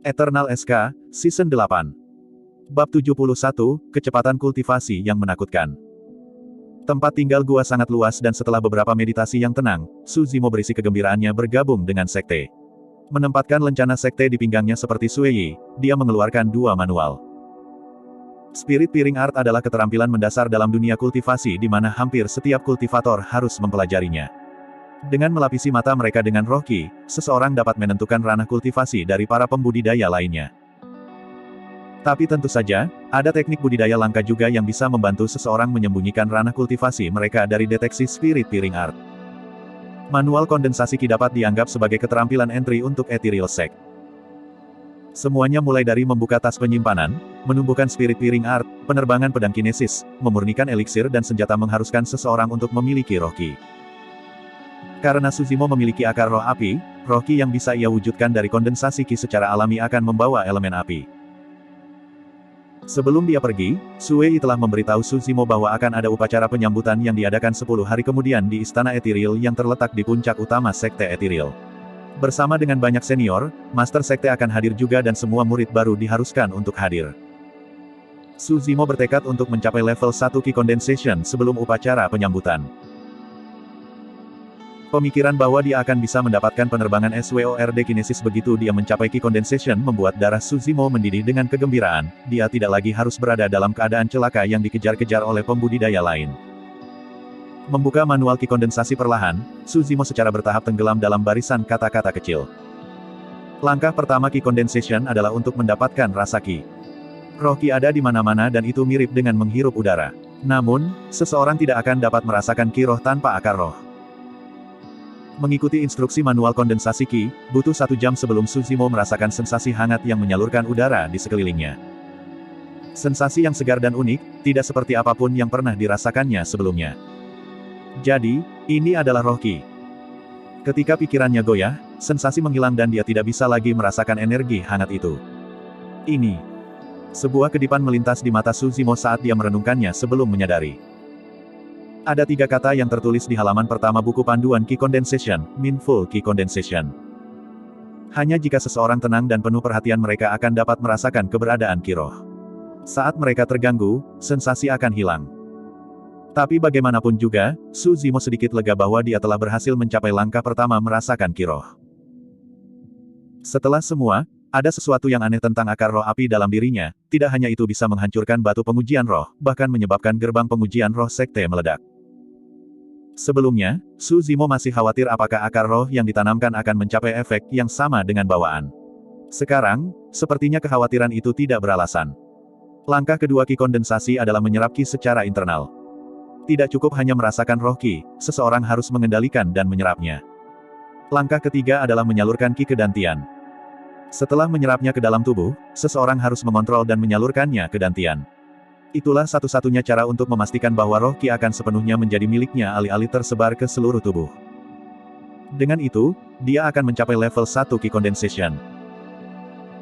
Eternal SK, Season 8. Bab 71, Kecepatan Kultivasi yang Menakutkan. Tempat tinggal gua sangat luas dan setelah beberapa meditasi yang tenang, Su Zimo berisi kegembiraannya bergabung dengan sekte. Menempatkan lencana sekte di pinggangnya seperti Sueyi, dia mengeluarkan dua manual. Spirit Piring Art adalah keterampilan mendasar dalam dunia kultivasi di mana hampir setiap kultivator harus mempelajarinya. Dengan melapisi mata mereka dengan roh Qi, seseorang dapat menentukan ranah kultivasi dari para pembudidaya lainnya. Tapi tentu saja, ada teknik budidaya langka juga yang bisa membantu seseorang menyembunyikan ranah kultivasi mereka dari deteksi Spirit Piring Art. Manual kondensasi Qi dapat dianggap sebagai keterampilan entry untuk Ethereal Sect. Semuanya mulai dari membuka tas penyimpanan, menumbuhkan Spirit Piring Art, penerbangan pedang kinesis, memurnikan eliksir dan senjata mengharuskan seseorang untuk memiliki roh Qi. Karena Su Zimo memiliki akar roh api, roh Qi yang bisa ia wujudkan dari kondensasi Qi secara alami akan membawa elemen api. Sebelum dia pergi, Suei telah memberitahu Su Zimo bahwa akan ada upacara penyambutan yang diadakan 10 hari kemudian di Istana Ethereal yang terletak di puncak utama Sekte Ethereal. Bersama dengan banyak senior, Master Sekte akan hadir juga dan semua murid baru diharuskan untuk hadir. Su Zimo bertekad untuk mencapai level 1 Qi Condensation sebelum upacara penyambutan. Pemikiran bahwa dia akan bisa mendapatkan penerbangan SWORD Kinesis begitu dia mencapai Qi Condensation membuat darah Su Zimo mendidih dengan kegembiraan, dia tidak lagi harus berada dalam keadaan celaka yang dikejar-kejar oleh pembudidaya lain. Membuka manual Qi kondensasi perlahan, Su Zimo secara bertahap tenggelam dalam barisan kata-kata kecil. Langkah pertama Qi Condensation adalah untuk mendapatkan rasa Qi. Roh Qi ada di mana-mana dan itu mirip dengan menghirup udara. Namun, seseorang tidak akan dapat merasakan Qi roh tanpa akar roh. Mengikuti instruksi manual kondensasi Qi, butuh 1 jam sebelum Su Zimo merasakan sensasi hangat yang menyalurkan udara di sekelilingnya. Sensasi yang segar dan unik, tidak seperti apapun yang pernah dirasakannya sebelumnya. Jadi, ini adalah roh Qi. Ketika pikirannya goyah, sensasi menghilang dan dia tidak bisa lagi merasakan energi hangat itu. Ini. Sebuah kedipan melintas di mata Su Zimo saat dia merenungkannya sebelum menyadari. Ada 3 kata yang tertulis di halaman pertama buku panduan Qi Condensation, Mindful Qi Condensation. Hanya jika seseorang tenang dan penuh perhatian mereka akan dapat merasakan keberadaan Qi roh. Saat mereka terganggu, sensasi akan hilang. Tapi bagaimanapun juga, Su Zimo sedikit lega bahwa dia telah berhasil mencapai langkah pertama merasakan Qi roh. Setelah semua, ada sesuatu yang aneh tentang akar roh api dalam dirinya, tidak hanya itu bisa menghancurkan batu pengujian roh, bahkan menyebabkan gerbang pengujian roh sekte meledak. Sebelumnya, Su Zimo masih khawatir apakah akar roh yang ditanamkan akan mencapai efek yang sama dengan bawaan. Sekarang, sepertinya kekhawatiran itu tidak beralasan. Langkah kedua Qi kondensasi adalah menyerap Qi secara internal. Tidak cukup hanya merasakan roh Qi, seseorang harus mengendalikan dan menyerapnya. Langkah ketiga adalah menyalurkan Qi ke dantian. Setelah menyerapnya ke dalam tubuh, seseorang harus mengontrol dan menyalurkannya ke dantian. Itulah satu-satunya cara untuk memastikan bahwa roh Qi akan sepenuhnya menjadi miliknya alih-alih tersebar ke seluruh tubuh. Dengan itu, dia akan mencapai level 1 Qi Condensation.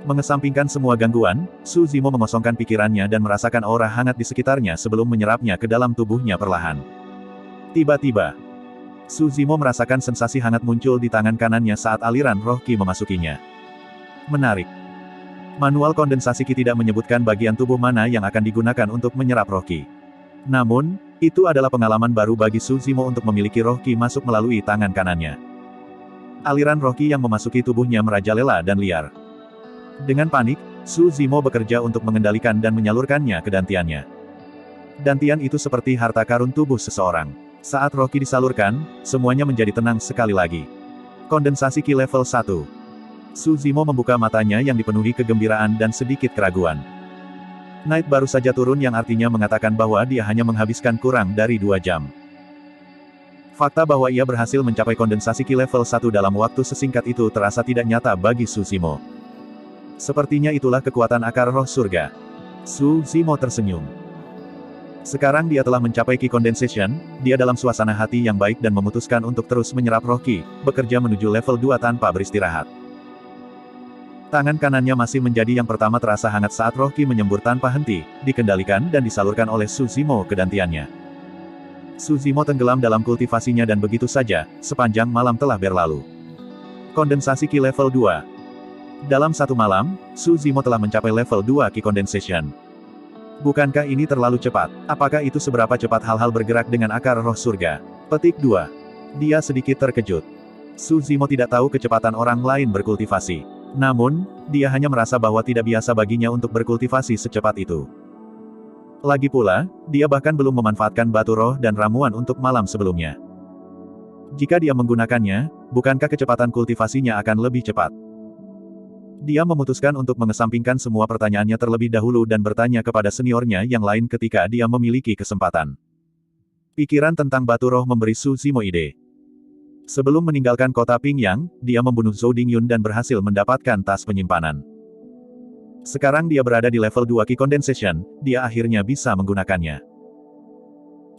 Mengesampingkan semua gangguan, Su Zimo mengosongkan pikirannya dan merasakan aura hangat di sekitarnya sebelum menyerapnya ke dalam tubuhnya perlahan. Tiba-tiba, Su Zimo merasakan sensasi hangat muncul di tangan kanannya saat aliran roh Qi memasukinya. Menarik. Manual kondensasi Qi tidak menyebutkan bagian tubuh mana yang akan digunakan untuk menyerap roh Qi. Namun, itu adalah pengalaman baru bagi Su Zimo untuk memiliki roh Qi masuk melalui tangan kanannya. Aliran roh Qi yang memasuki tubuhnya merajalela dan liar. Dengan panik, Su Zimo bekerja untuk mengendalikan dan menyalurkannya ke dantiannya. Dantian itu seperti harta karun tubuh seseorang. Saat roh Qi disalurkan, semuanya menjadi tenang sekali lagi. Kondensasi Qi level 1. Su Zimo membuka matanya yang dipenuhi kegembiraan dan sedikit keraguan. Knight baru saja turun yang artinya mengatakan bahwa dia hanya menghabiskan kurang dari 2 jam. Fakta bahwa ia berhasil mencapai kondensasi Qi level 1 dalam waktu sesingkat itu terasa tidak nyata bagi Su Zimo. Sepertinya itulah kekuatan akar roh surga. Su Zimo tersenyum. Sekarang dia telah mencapai Qi Condensation, dia dalam suasana hati yang baik dan memutuskan untuk terus menyerap roh Qi, bekerja menuju level 2 tanpa beristirahat. Tangan kanannya masih menjadi yang pertama terasa hangat saat roh Qi menyembur tanpa henti, dikendalikan dan disalurkan oleh Su Zimo ke dantiannya. Su Zimo tenggelam dalam kultivasinya dan begitu saja, sepanjang malam telah berlalu. Kondensasi Qi level 2. Dalam satu malam, Su Zimo telah mencapai level 2 Qi Condensation. Bukankah ini terlalu cepat? Apakah itu seberapa cepat hal-hal bergerak dengan akar roh surga? Petik 2. Dia sedikit terkejut. Su Zimo tidak tahu kecepatan orang lain berkultivasi. Namun, dia hanya merasa bahwa tidak biasa baginya untuk berkultivasi secepat itu. Lagi pula, dia bahkan belum memanfaatkan batu roh dan ramuan untuk malam sebelumnya. Jika dia menggunakannya, bukankah kecepatan kultivasinya akan lebih cepat? Dia memutuskan untuk mengesampingkan semua pertanyaannya terlebih dahulu dan bertanya kepada seniornya yang lain ketika dia memiliki kesempatan. Pikiran tentang batu roh memberi Su Zimo ide. Sebelum meninggalkan kota Pingyang, dia membunuh Zhou Dingyun dan berhasil mendapatkan tas penyimpanan. Sekarang dia berada di level 2 Qi Condensation, dia akhirnya bisa menggunakannya.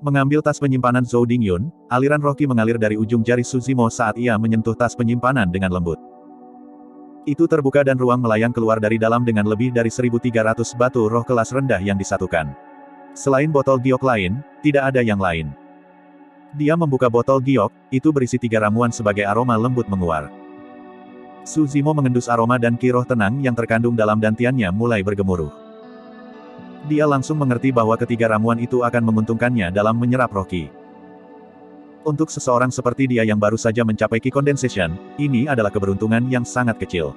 Mengambil tas penyimpanan Zhou Dingyun, aliran roh Qi mengalir dari ujung jari Su Zimo saat ia menyentuh tas penyimpanan dengan lembut. Itu terbuka dan ruang melayang keluar dari dalam dengan lebih dari 1.300 batu roh kelas rendah yang disatukan. Selain botol giok lain, tidak ada yang lain. Dia membuka botol giok, itu berisi 3 ramuan sebagai aroma lembut menguar. Su Zimo mengendus aroma dan ki roh tenang yang terkandung dalam dantiannya mulai bergemuruh. Dia langsung mengerti bahwa ketiga ramuan itu akan menguntungkannya dalam menyerap roh Qi. Untuk seseorang seperti dia yang baru saja mencapai Qi Condensation, ini adalah keberuntungan yang sangat kecil.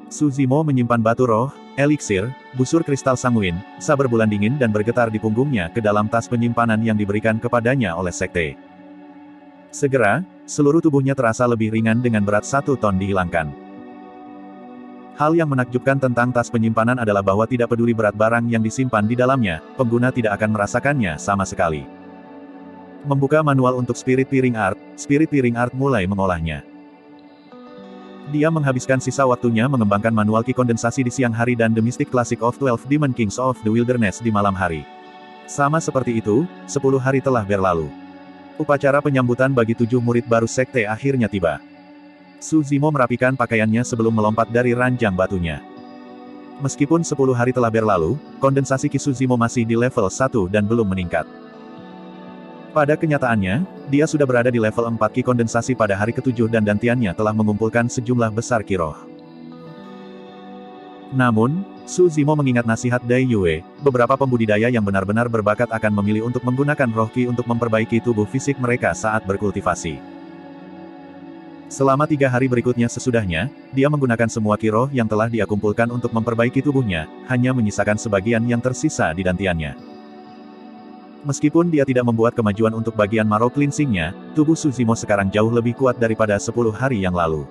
Su Zimo menyimpan batu roh, eliksir, busur kristal sanguin, saber bulan dingin dan bergetar di punggungnya ke dalam tas penyimpanan yang diberikan kepadanya oleh sekte. Segera, seluruh tubuhnya terasa lebih ringan dengan berat 1 ton dihilangkan. Hal yang menakjubkan tentang tas penyimpanan adalah bahwa tidak peduli berat barang yang disimpan di dalamnya, pengguna tidak akan merasakannya sama sekali. Membuka manual untuk Spirit Peering Art mulai mengolahnya. Dia menghabiskan sisa waktunya mengembangkan manual Qi kondensasi di siang hari dan The Mystic Classic of 12 Demon Kings of the Wilderness di malam hari. Sama seperti itu, 10 hari telah berlalu. Upacara penyambutan bagi 7 murid baru sekte akhirnya tiba. Su Zimo merapikan pakaiannya sebelum melompat dari ranjang batunya. Meskipun 10 hari telah berlalu, kondensasi Qi Su Zimo masih di level 1 dan belum meningkat. Pada kenyataannya, dia sudah berada di level 4 Qi kondensasi pada hari ke-7 dan dantiannya telah mengumpulkan sejumlah besar Qi roh. Namun, Su Zimo mengingat nasihat Dai Yue, beberapa pembudidaya yang benar-benar berbakat akan memilih untuk menggunakan roh Qi untuk memperbaiki tubuh fisik mereka saat berkultivasi. Selama 3 hari berikutnya sesudahnya, dia menggunakan semua Qi roh yang telah dia kumpulkan untuk memperbaiki tubuhnya, hanya menyisakan sebagian yang tersisa di dantiannya. Meskipun dia tidak membuat kemajuan untuk bagian marrow cleansingnya, tubuh Su Zimo sekarang jauh lebih kuat daripada 10 hari yang lalu.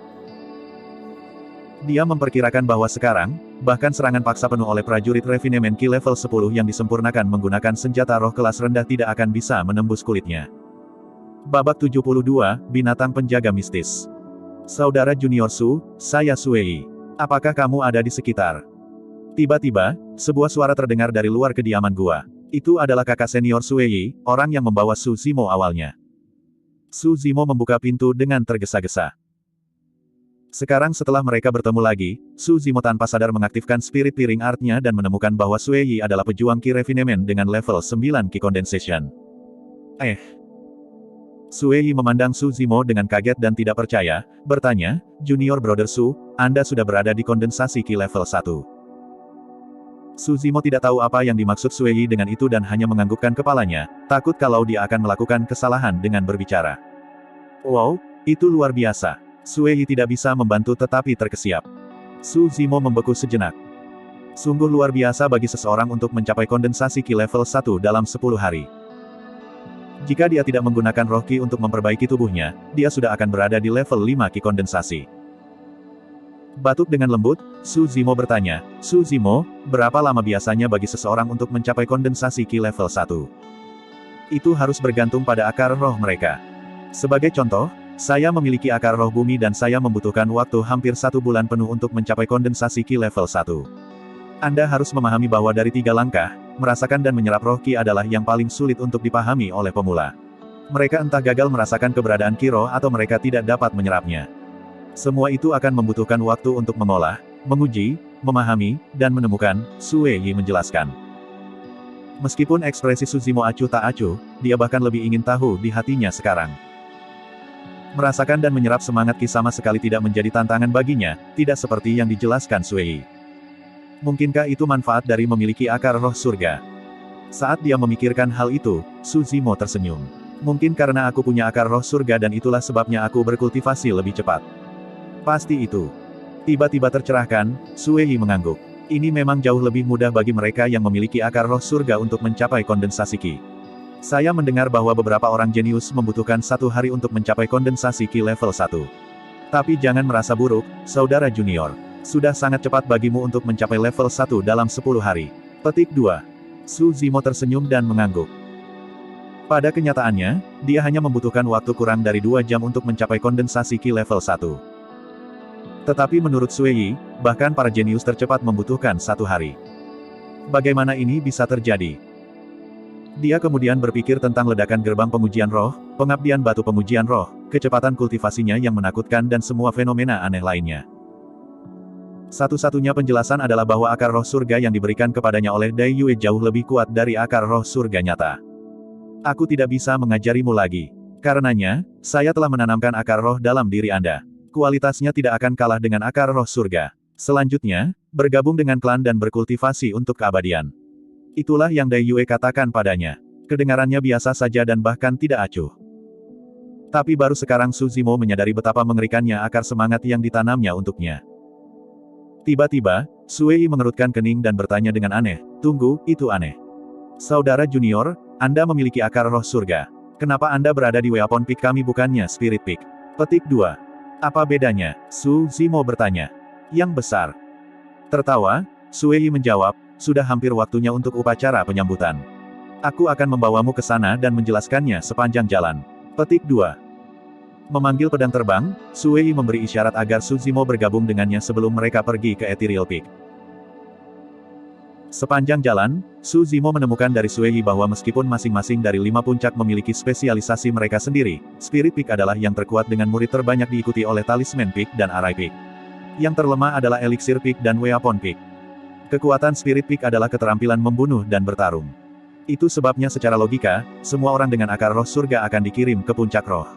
Dia memperkirakan bahwa sekarang, bahkan serangan paksa penuh oleh prajurit refinement Qi level 10 yang disempurnakan menggunakan senjata roh kelas rendah tidak akan bisa menembus kulitnya. Babak 72, Binatang Penjaga Mistis. Saudara Junior Su, saya Suei. Apakah kamu ada di sekitar? Tiba-tiba, sebuah suara terdengar dari luar kediaman gua. Itu adalah kakak senior Suei, orang yang membawa Su Zimo awalnya. Su Zimo membuka pintu dengan tergesa-gesa. Sekarang setelah mereka bertemu lagi, Su Zimo tanpa sadar mengaktifkan Spirit Peering Art-nya dan menemukan bahwa Suei adalah pejuang Qi Refinement dengan level 9 Qi Condensation. Suei memandang Su Zimo dengan kaget dan tidak percaya, bertanya, Junior Brother Su, Anda sudah berada di kondensasi Qi level 1. Su Zimo tidak tahu apa yang dimaksud Suei dengan itu dan hanya menganggukkan kepalanya, takut kalau dia akan melakukan kesalahan dengan berbicara. Wow, itu luar biasa. Suei tidak bisa membantu tetapi terkesiap. Su Zimo membeku sejenak. Sungguh luar biasa bagi seseorang untuk mencapai kondensasi Qi level 1 dalam 10 hari. Jika dia tidak menggunakan roh Qi untuk memperbaiki tubuhnya, dia sudah akan berada di level 5 Qi kondensasi. Batuk dengan lembut, Su Zimo bertanya, Su Zimo, berapa lama biasanya bagi seseorang untuk mencapai kondensasi Qi level 1? Itu harus bergantung pada akar roh mereka. Sebagai contoh, saya memiliki akar roh bumi dan saya membutuhkan waktu hampir 1 bulan penuh untuk mencapai kondensasi Qi level 1. Anda harus memahami bahwa dari 3 langkah, merasakan dan menyerap roh Qi adalah yang paling sulit untuk dipahami oleh pemula. Mereka entah gagal merasakan keberadaan Qi roh atau mereka tidak dapat menyerapnya. Semua itu akan membutuhkan waktu untuk mengolah, menguji, memahami, dan menemukan, Suei menjelaskan. Meskipun ekspresi Su Zimo acuh tak acuh, dia bahkan lebih ingin tahu di hatinya sekarang. Merasakan dan menyerap semangat Qi sama sekali tidak menjadi tantangan baginya, tidak seperti yang dijelaskan Sui. Mungkinkah itu manfaat dari memiliki akar roh surga? Saat dia memikirkan hal itu, Su Zimo tersenyum. Mungkin karena aku punya akar roh surga dan itulah sebabnya aku berkultivasi lebih cepat. Pasti itu. Tiba-tiba tercerahkan, Sui mengangguk. Ini memang jauh lebih mudah bagi mereka yang memiliki akar roh surga untuk mencapai kondensasi Qi. Saya mendengar bahwa beberapa orang jenius membutuhkan 1 hari untuk mencapai kondensasi Qi level 1. Tapi jangan merasa buruk, saudara junior. Sudah sangat cepat bagimu untuk mencapai level 1 dalam 10 hari. Petik 2. Su Zimo tersenyum dan mengangguk. Pada kenyataannya, dia hanya membutuhkan waktu kurang dari 2 jam untuk mencapai kondensasi Qi level 1. Tetapi menurut Sui, bahkan para jenius tercepat membutuhkan 1 hari. Bagaimana ini bisa terjadi? Dia kemudian berpikir tentang ledakan gerbang pengujian roh, pengabdian batu pengujian roh, kecepatan kultivasinya yang menakutkan dan semua fenomena aneh lainnya. Satu-satunya penjelasan adalah bahwa akar roh surga yang diberikan kepadanya oleh Dai Yue jauh lebih kuat dari akar roh surga nyata. Aku tidak bisa mengajarimu lagi. Karenanya, saya telah menanamkan akar roh dalam diri Anda. Kualitasnya tidak akan kalah dengan akar roh surga. Selanjutnya, bergabung dengan klan dan berkultivasi untuk keabadian. Itulah yang Dai Yue katakan padanya. Kedengarannya biasa saja dan bahkan tidak acuh. Tapi baru sekarang Su Zimo menyadari betapa mengerikannya akar semangat yang ditanamnya untuknya. Tiba-tiba, Sui mengerutkan kening dan bertanya dengan aneh, "Tunggu, itu aneh. Saudara junior, Anda memiliki akar roh surga. Kenapa Anda berada di Weapon Peak kami bukannya Spirit Peak?" Petik 2. Apa bedanya? Su Zimo bertanya. Yang besar. Tertawa, Sui menjawab, sudah hampir waktunya untuk upacara penyambutan. Aku akan membawamu ke sana dan menjelaskannya sepanjang jalan. Petik 2. Memanggil pedang terbang, Sui memberi isyarat agar Su Zimo bergabung dengannya sebelum mereka pergi ke Ethereal Peak. Sepanjang jalan, Su Zimo menemukan dari Sui bahwa meskipun masing-masing dari 5 puncak memiliki spesialisasi mereka sendiri, Spirit Peak adalah yang terkuat dengan murid terbanyak diikuti oleh Talisman Peak dan Arai Peak. Yang terlemah adalah Elixir Peak dan Weapon Peak. Kekuatan Spirit Peak adalah keterampilan membunuh dan bertarung. Itu sebabnya secara logika, semua orang dengan akar roh surga akan dikirim ke puncak roh.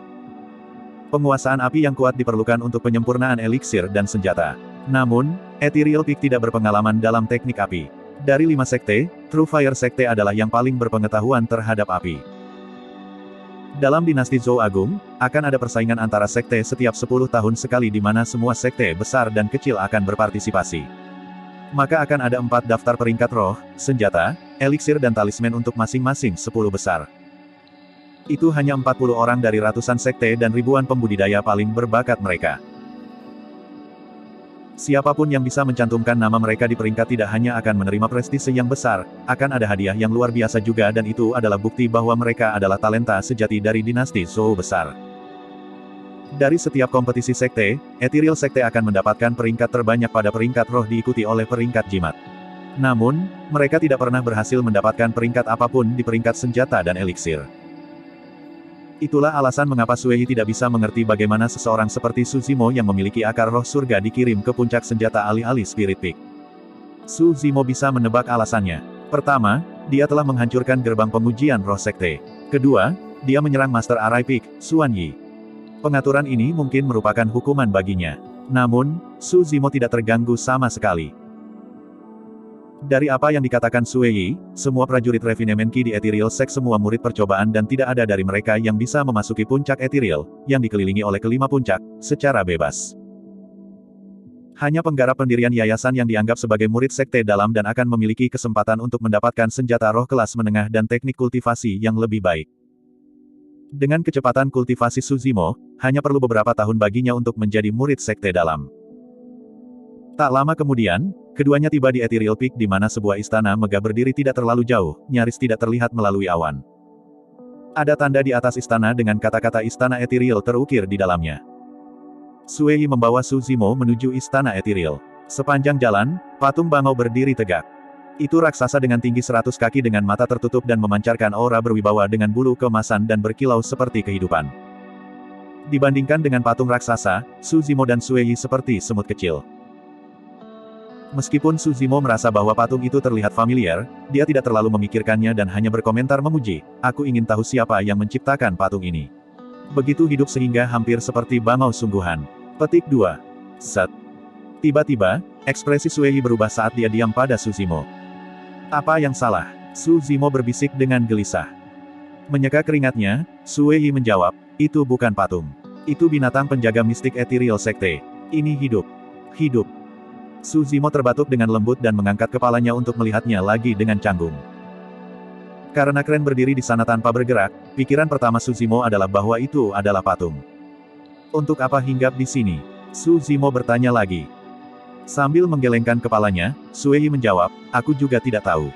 Penguasaan api yang kuat diperlukan untuk penyempurnaan eliksir dan senjata. Namun, Ethereal Peak tidak berpengalaman dalam teknik api. Dari 5 sekte, True Fire Sekte adalah yang paling berpengetahuan terhadap api. Dalam dinasti Zhou Agung, akan ada persaingan antara sekte setiap 10 tahun sekali di mana semua sekte besar dan kecil akan berpartisipasi. Maka akan ada 4 daftar peringkat roh, senjata, eliksir dan talisman untuk masing-masing 10 besar. Itu hanya 40 orang dari ratusan sekte dan ribuan pembudidaya paling berbakat mereka. Siapapun yang bisa mencantumkan nama mereka di peringkat tidak hanya akan menerima prestise yang besar, akan ada hadiah yang luar biasa juga dan itu adalah bukti bahwa mereka adalah talenta sejati dari dinasti Zhou besar. Dari setiap kompetisi sekte, Ethereal Sekte akan mendapatkan peringkat terbanyak pada peringkat roh diikuti oleh peringkat jimat. Namun, mereka tidak pernah berhasil mendapatkan peringkat apapun di peringkat senjata dan eliksir. Itulah alasan mengapa Sui tidak bisa mengerti bagaimana seseorang seperti Su Zimo yang memiliki akar roh surga dikirim ke puncak senjata alih-alih Spirit Peak. Su Zimo bisa menebak alasannya. Pertama, dia telah menghancurkan gerbang pengujian roh sekte. Kedua, dia menyerang Master Arai Peak, Xuan Yi. Pengaturan ini mungkin merupakan hukuman baginya. Namun, Su Zimo tidak terganggu sama sekali. Dari apa yang dikatakan Sui, semua prajurit refinement Qi di Ethereal Sect semua murid percobaan dan tidak ada dari mereka yang bisa memasuki puncak Ethereal, yang dikelilingi oleh kelima puncak, secara bebas. Hanya penggarap pendirian yayasan yang dianggap sebagai murid sekte dalam dan akan memiliki kesempatan untuk mendapatkan senjata roh kelas menengah dan teknik kultivasi yang lebih baik. Dengan kecepatan kultivasi Su Zimo, hanya perlu beberapa tahun baginya untuk menjadi murid sekte dalam. Tak lama kemudian, keduanya tiba di Ethereal Peak di mana sebuah istana megah berdiri tidak terlalu jauh, nyaris tidak terlihat melalui awan. Ada tanda di atas istana dengan kata-kata Istana Ethereal terukir di dalamnya. Sui membawa Su Zimo menuju Istana Ethereal. Sepanjang jalan, patung bangau berdiri tegak. Itu raksasa dengan tinggi 100 kaki dengan mata tertutup dan memancarkan aura berwibawa dengan bulu keemasan dan berkilau seperti kehidupan. Dibandingkan dengan patung raksasa, Su Zimo dan Sui seperti semut kecil. Meskipun Su Zimo merasa bahwa patung itu terlihat familiar, dia tidak terlalu memikirkannya dan hanya berkomentar memuji, "Aku ingin tahu siapa yang menciptakan patung ini." Begitu hidup sehingga hampir seperti bangau sungguhan. Petik 2. Set. Tiba-tiba, ekspresi Sue Yi berubah saat dia diam pada Su Zimo. Apa yang salah? Su Zimo berbisik dengan gelisah. Menyeka keringatnya, Sue Yi menjawab, itu bukan patung. Itu binatang penjaga mistik Ethereal Sekte. Ini hidup. Hidup. Su Zimo terbatuk dengan lembut dan mengangkat kepalanya untuk melihatnya lagi dengan canggung. Karena Kren berdiri di sana tanpa bergerak, pikiran pertama Su Zimo adalah bahwa itu adalah patung. Untuk apa hinggap di sini? Su Zimo bertanya lagi. Sambil menggelengkan kepalanya, Sue Yi menjawab, aku juga tidak tahu.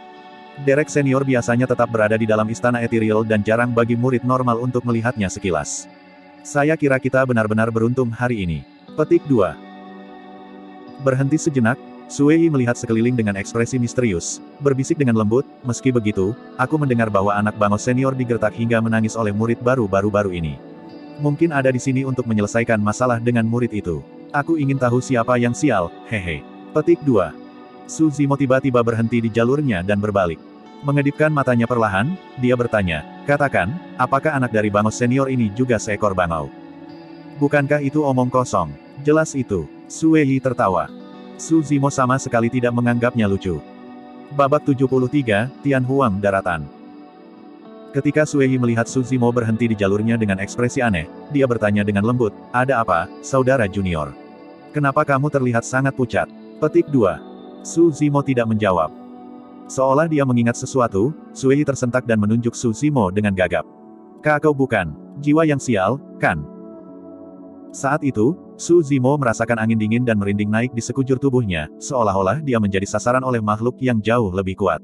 Derek senior biasanya tetap berada di dalam istana Ethereal dan jarang bagi murid normal untuk melihatnya sekilas. Saya kira kita benar-benar beruntung hari ini. Petik 2. Berhenti sejenak, Sue Yi melihat sekeliling dengan ekspresi misterius, berbisik dengan lembut, meski begitu, aku mendengar bahwa anak bangau senior digertak hingga menangis oleh murid baru-baru ini. Mungkin ada di sini untuk menyelesaikan masalah dengan murid itu. Aku ingin tahu siapa yang sial, hehe. Petik 2. Su Zimo tiba-tiba berhenti di jalurnya dan berbalik. Mengedipkan matanya perlahan, dia bertanya, katakan, apakah anak dari bangau senior ini juga seekor bangau? Bukankah itu omong kosong? Jelas itu. Sue Yi tertawa. Su Zimo sama sekali tidak menganggapnya lucu. Babak 73, Tian Huang Daratan. Ketika Sue Yi melihat Su Zimo berhenti di jalurnya dengan ekspresi aneh, dia bertanya dengan lembut, ada apa, saudara junior? Kenapa kamu terlihat sangat pucat? Petik 2. Su Zimo tidak menjawab. Seolah dia mengingat sesuatu, Sue Yi tersentak dan menunjuk Su Zimo dengan gagap. Kau bukan jiwa yang sial, kan? Saat itu, Su Zimo merasakan angin dingin dan merinding naik di sekujur tubuhnya, seolah-olah dia menjadi sasaran oleh makhluk yang jauh lebih kuat.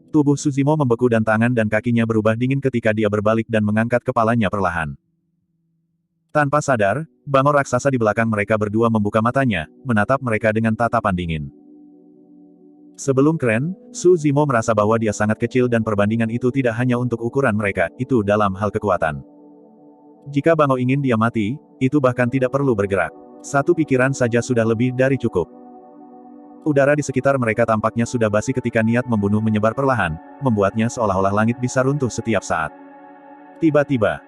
Tubuh Su Zimo membeku dan tangan dan kakinya berubah dingin ketika dia berbalik dan mengangkat kepalanya perlahan. Tanpa sadar, bangau raksasa di belakang mereka berdua membuka matanya, menatap mereka dengan tatapan dingin. Sebelum Kren, Su Zimo merasa bahwa dia sangat kecil dan perbandingan itu tidak hanya untuk ukuran mereka, itu dalam hal kekuatan. Jika bangau ingin dia mati, itu bahkan tidak perlu bergerak. Satu pikiran saja sudah lebih dari cukup. Udara di sekitar mereka tampaknya sudah basi ketika niat membunuh menyebar perlahan, membuatnya seolah-olah langit bisa runtuh setiap saat. Tiba-tiba,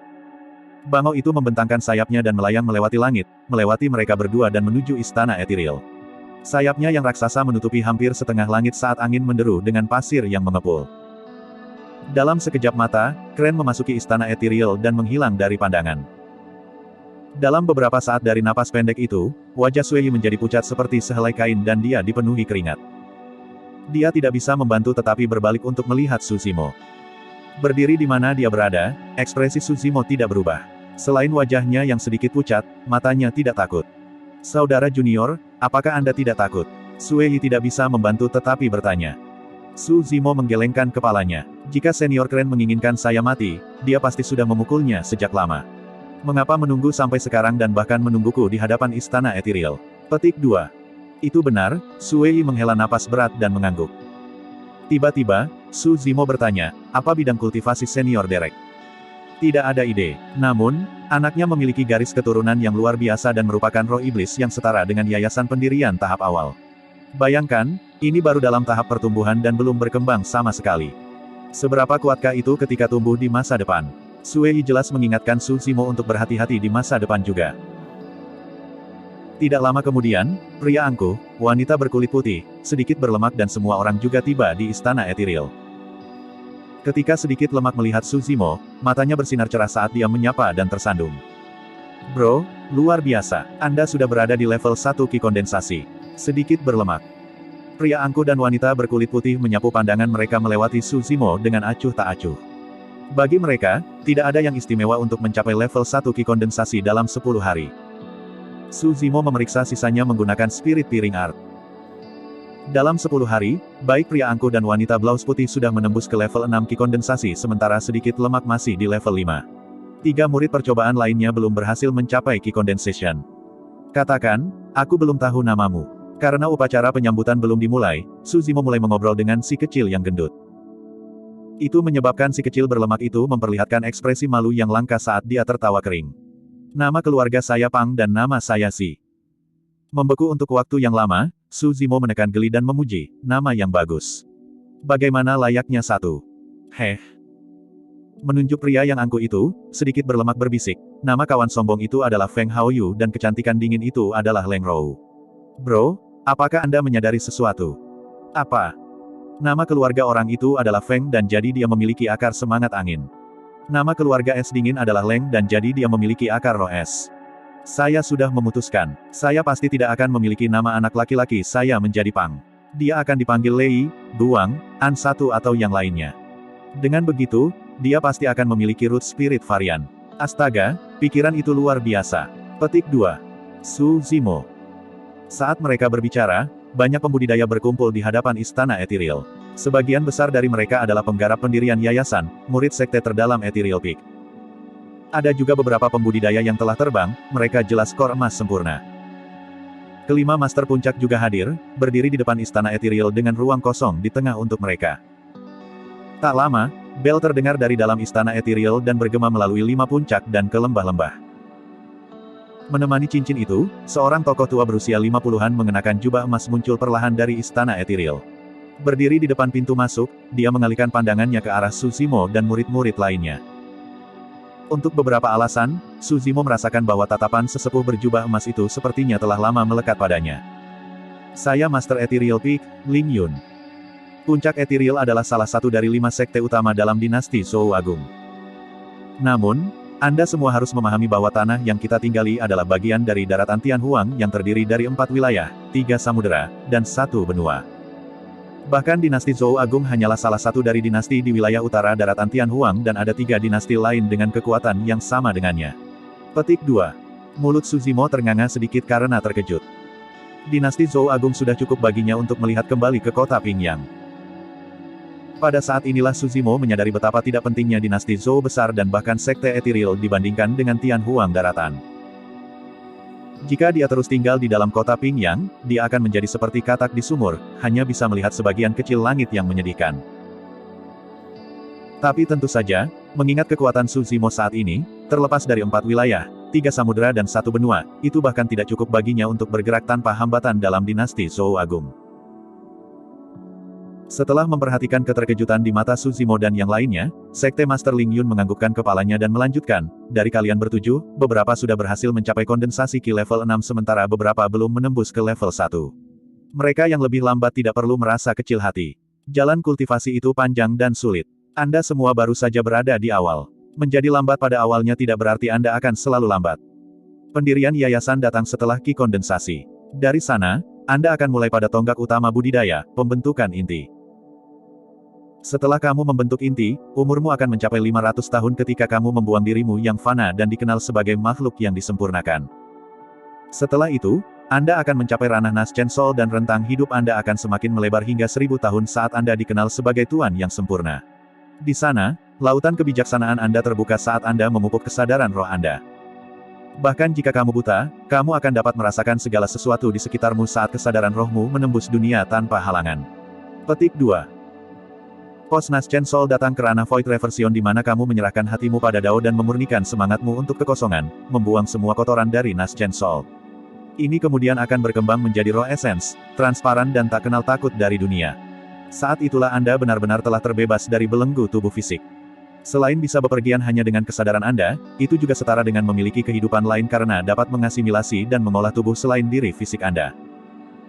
bangau itu membentangkan sayapnya dan melayang melewati langit, melewati mereka berdua dan menuju istana Ethereal. Sayapnya yang raksasa menutupi hampir setengah langit saat angin menderu dengan pasir yang mengepul. Dalam sekejap mata, Kren memasuki istana Ethereal dan menghilang dari pandangan. Dalam beberapa saat dari napas pendek itu, wajah Sue Yi menjadi pucat seperti sehelai kain dan dia dipenuhi keringat. Dia tidak bisa membantu tetapi berbalik untuk melihat Su Zimo. Berdiri di mana dia berada, ekspresi Su Zimo tidak berubah. Selain wajahnya yang sedikit pucat, matanya tidak takut. Saudara junior, apakah Anda tidak takut? Sue Yi tidak bisa membantu tetapi bertanya. Su Zimo menggelengkan kepalanya. Jika senior Kren menginginkan saya mati, dia pasti sudah memukulnya sejak lama. Mengapa menunggu sampai sekarang dan bahkan menungguku di hadapan istana Ethereal? Petik 2. Itu benar, Sue Yi menghela napas berat dan mengangguk. Tiba-tiba, Su Zimo bertanya, apa bidang kultivasi senior Derek? Tidak ada ide. Namun, anaknya memiliki garis keturunan yang luar biasa dan merupakan roh iblis yang setara dengan yayasan pendirian tahap awal. Bayangkan, ini baru dalam tahap pertumbuhan dan belum berkembang sama sekali. Seberapa kuatkah itu ketika tumbuh di masa depan? Sue Yi jelas mengingatkan Su Zimo untuk berhati-hati di masa depan juga. Tidak lama kemudian, pria angkuh, wanita berkulit putih, sedikit berlemak dan semua orang juga tiba di istana Ethereal. Ketika sedikit lemak melihat Su Zimo, matanya bersinar cerah saat dia menyapa dan tersandung. Bro, luar biasa, Anda sudah berada di level 1 Ki kondensasi. Sedikit berlemak. Pria angkuh dan wanita berkulit putih menyapu pandangan mereka melewati Su Zimo dengan acuh tak acuh. Bagi mereka, tidak ada yang istimewa untuk mencapai level 1 Ki kondensasi dalam 10 hari. Su Zimo memeriksa sisanya menggunakan Spirit Peering Art. Dalam 10 hari, baik pria angkuh dan wanita blouse putih sudah menembus ke level 6 Ki kondensasi sementara sedikit lemak masih di level 5. 3 murid percobaan lainnya belum berhasil mencapai Ki condensation. Katakan, aku belum tahu namamu. Karena upacara penyambutan belum dimulai, Su Zimo mulai mengobrol dengan si kecil yang gendut. Itu menyebabkan si kecil berlemak itu memperlihatkan ekspresi malu yang langka saat dia tertawa kering. Nama keluarga saya Pang dan nama saya Si. Membeku untuk waktu yang lama, Su Zimo menekan geli dan memuji, nama yang bagus. Bagaimana layaknya satu. Heh. Menunjuk pria yang angkuh itu, sedikit berlemak berbisik, nama kawan sombong itu adalah Feng Haoyu dan kecantikan dingin itu adalah Leng Rou. Bro, apakah Anda menyadari sesuatu? Apa? Nama keluarga orang itu adalah Feng dan jadi dia memiliki akar semangat angin. Nama keluarga es dingin adalah Leng dan jadi dia memiliki akar roh es. Saya sudah memutuskan, saya pasti tidak akan memiliki nama anak laki-laki saya menjadi Pang. Dia akan dipanggil Lei, Guang, An satu atau yang lainnya. Dengan begitu, dia pasti akan memiliki root spirit varian. Astaga, pikiran itu luar biasa. Petik 2. Su Zimo. Saat mereka berbicara, banyak pembudidaya berkumpul di hadapan Istana Ethereal. Sebagian besar dari mereka adalah penggarap pendirian yayasan, murid sekte terdalam Ethereal Peak. Ada juga beberapa pembudidaya yang telah terbang, mereka jelas skor emas sempurna. Kelima Master Puncak juga hadir, berdiri di depan Istana Ethereal dengan ruang kosong di tengah untuk mereka. Tak lama, bel terdengar dari dalam Istana Ethereal dan bergema melalui 5 puncak dan ke lembah-lembah. Menemani cincin itu, seorang tokoh tua berusia 50-an mengenakan jubah emas muncul perlahan dari Istana Ethereal. Berdiri di depan pintu masuk, dia mengalihkan pandangannya ke arah Su Zimo dan murid-murid lainnya. Untuk beberapa alasan, Su Zimo merasakan bahwa tatapan sesepuh berjubah emas itu sepertinya telah lama melekat padanya. Saya Master Ethereal Peak, Ling Yun. Puncak Ethereal adalah salah satu dari 5 sekte utama dalam dinasti Zhou Agung. Namun, Anda semua harus memahami bahwa tanah yang kita tinggali adalah bagian dari daratan Tianhuang yang terdiri dari 4 wilayah, 3 samudera, dan 1 benua. Bahkan dinasti Zhou Agung hanyalah salah satu dari dinasti di wilayah utara daratan Tianhuang dan ada 3 dinasti lain dengan kekuatan yang sama dengannya. Petik 2. Mulut Su Zimo ternganga sedikit karena terkejut. Dinasti Zhou Agung sudah cukup baginya untuk melihat kembali ke kota Pingyang. Pada saat inilah Su Zimo menyadari betapa tidak pentingnya dinasti Zhou besar dan bahkan sekte Ethereal dibandingkan dengan Tianhuang daratan. Jika dia terus tinggal di dalam kota Pingyang, dia akan menjadi seperti katak di sumur, hanya bisa melihat sebagian kecil langit yang menyedihkan. Tapi tentu saja, mengingat kekuatan Su Zimo saat ini, terlepas dari 4 wilayah, 3 samudera dan 1 benua, itu bahkan tidak cukup baginya untuk bergerak tanpa hambatan dalam dinasti Zhou Agung. Setelah memperhatikan keterkejutan di mata Su Zimo dan yang lainnya, Sekte Master Ling Yun menganggukkan kepalanya dan melanjutkan, dari kalian bertujuh, beberapa sudah berhasil mencapai kondensasi Ki level 6 sementara beberapa belum menembus ke level 1. Mereka yang lebih lambat tidak perlu merasa kecil hati. Jalan kultivasi itu panjang dan sulit. Anda semua baru saja berada di awal. Menjadi lambat pada awalnya tidak berarti Anda akan selalu lambat. Pendirian yayasan datang setelah Ki kondensasi. Dari sana, Anda akan mulai pada tonggak utama budidaya, pembentukan inti. Setelah kamu membentuk inti, umurmu akan mencapai 500 tahun ketika kamu membuang dirimu yang fana dan dikenal sebagai makhluk yang disempurnakan. Setelah itu, Anda akan mencapai ranah Naschen Sol dan rentang hidup Anda akan semakin melebar hingga 1000 tahun saat Anda dikenal sebagai Tuan yang sempurna. Di sana, lautan kebijaksanaan Anda terbuka saat Anda memupuk kesadaran roh Anda. Bahkan jika kamu buta, kamu akan dapat merasakan segala sesuatu di sekitarmu saat kesadaran rohmu menembus dunia tanpa halangan. Petik 2. Pos Naschen Sol datang ke ranah Void Reversion di mana kamu menyerahkan hatimu pada Dao dan memurnikan semangatmu untuk kekosongan, membuang semua kotoran dari Naschen Sol. Ini kemudian akan berkembang menjadi roh essence, transparan dan tak kenal takut dari dunia. Saat itulah Anda benar-benar telah terbebas dari belenggu tubuh fisik. Selain bisa bepergian hanya dengan kesadaran Anda, itu juga setara dengan memiliki kehidupan lain karena dapat mengasimilasi dan mengolah tubuh selain diri fisik Anda.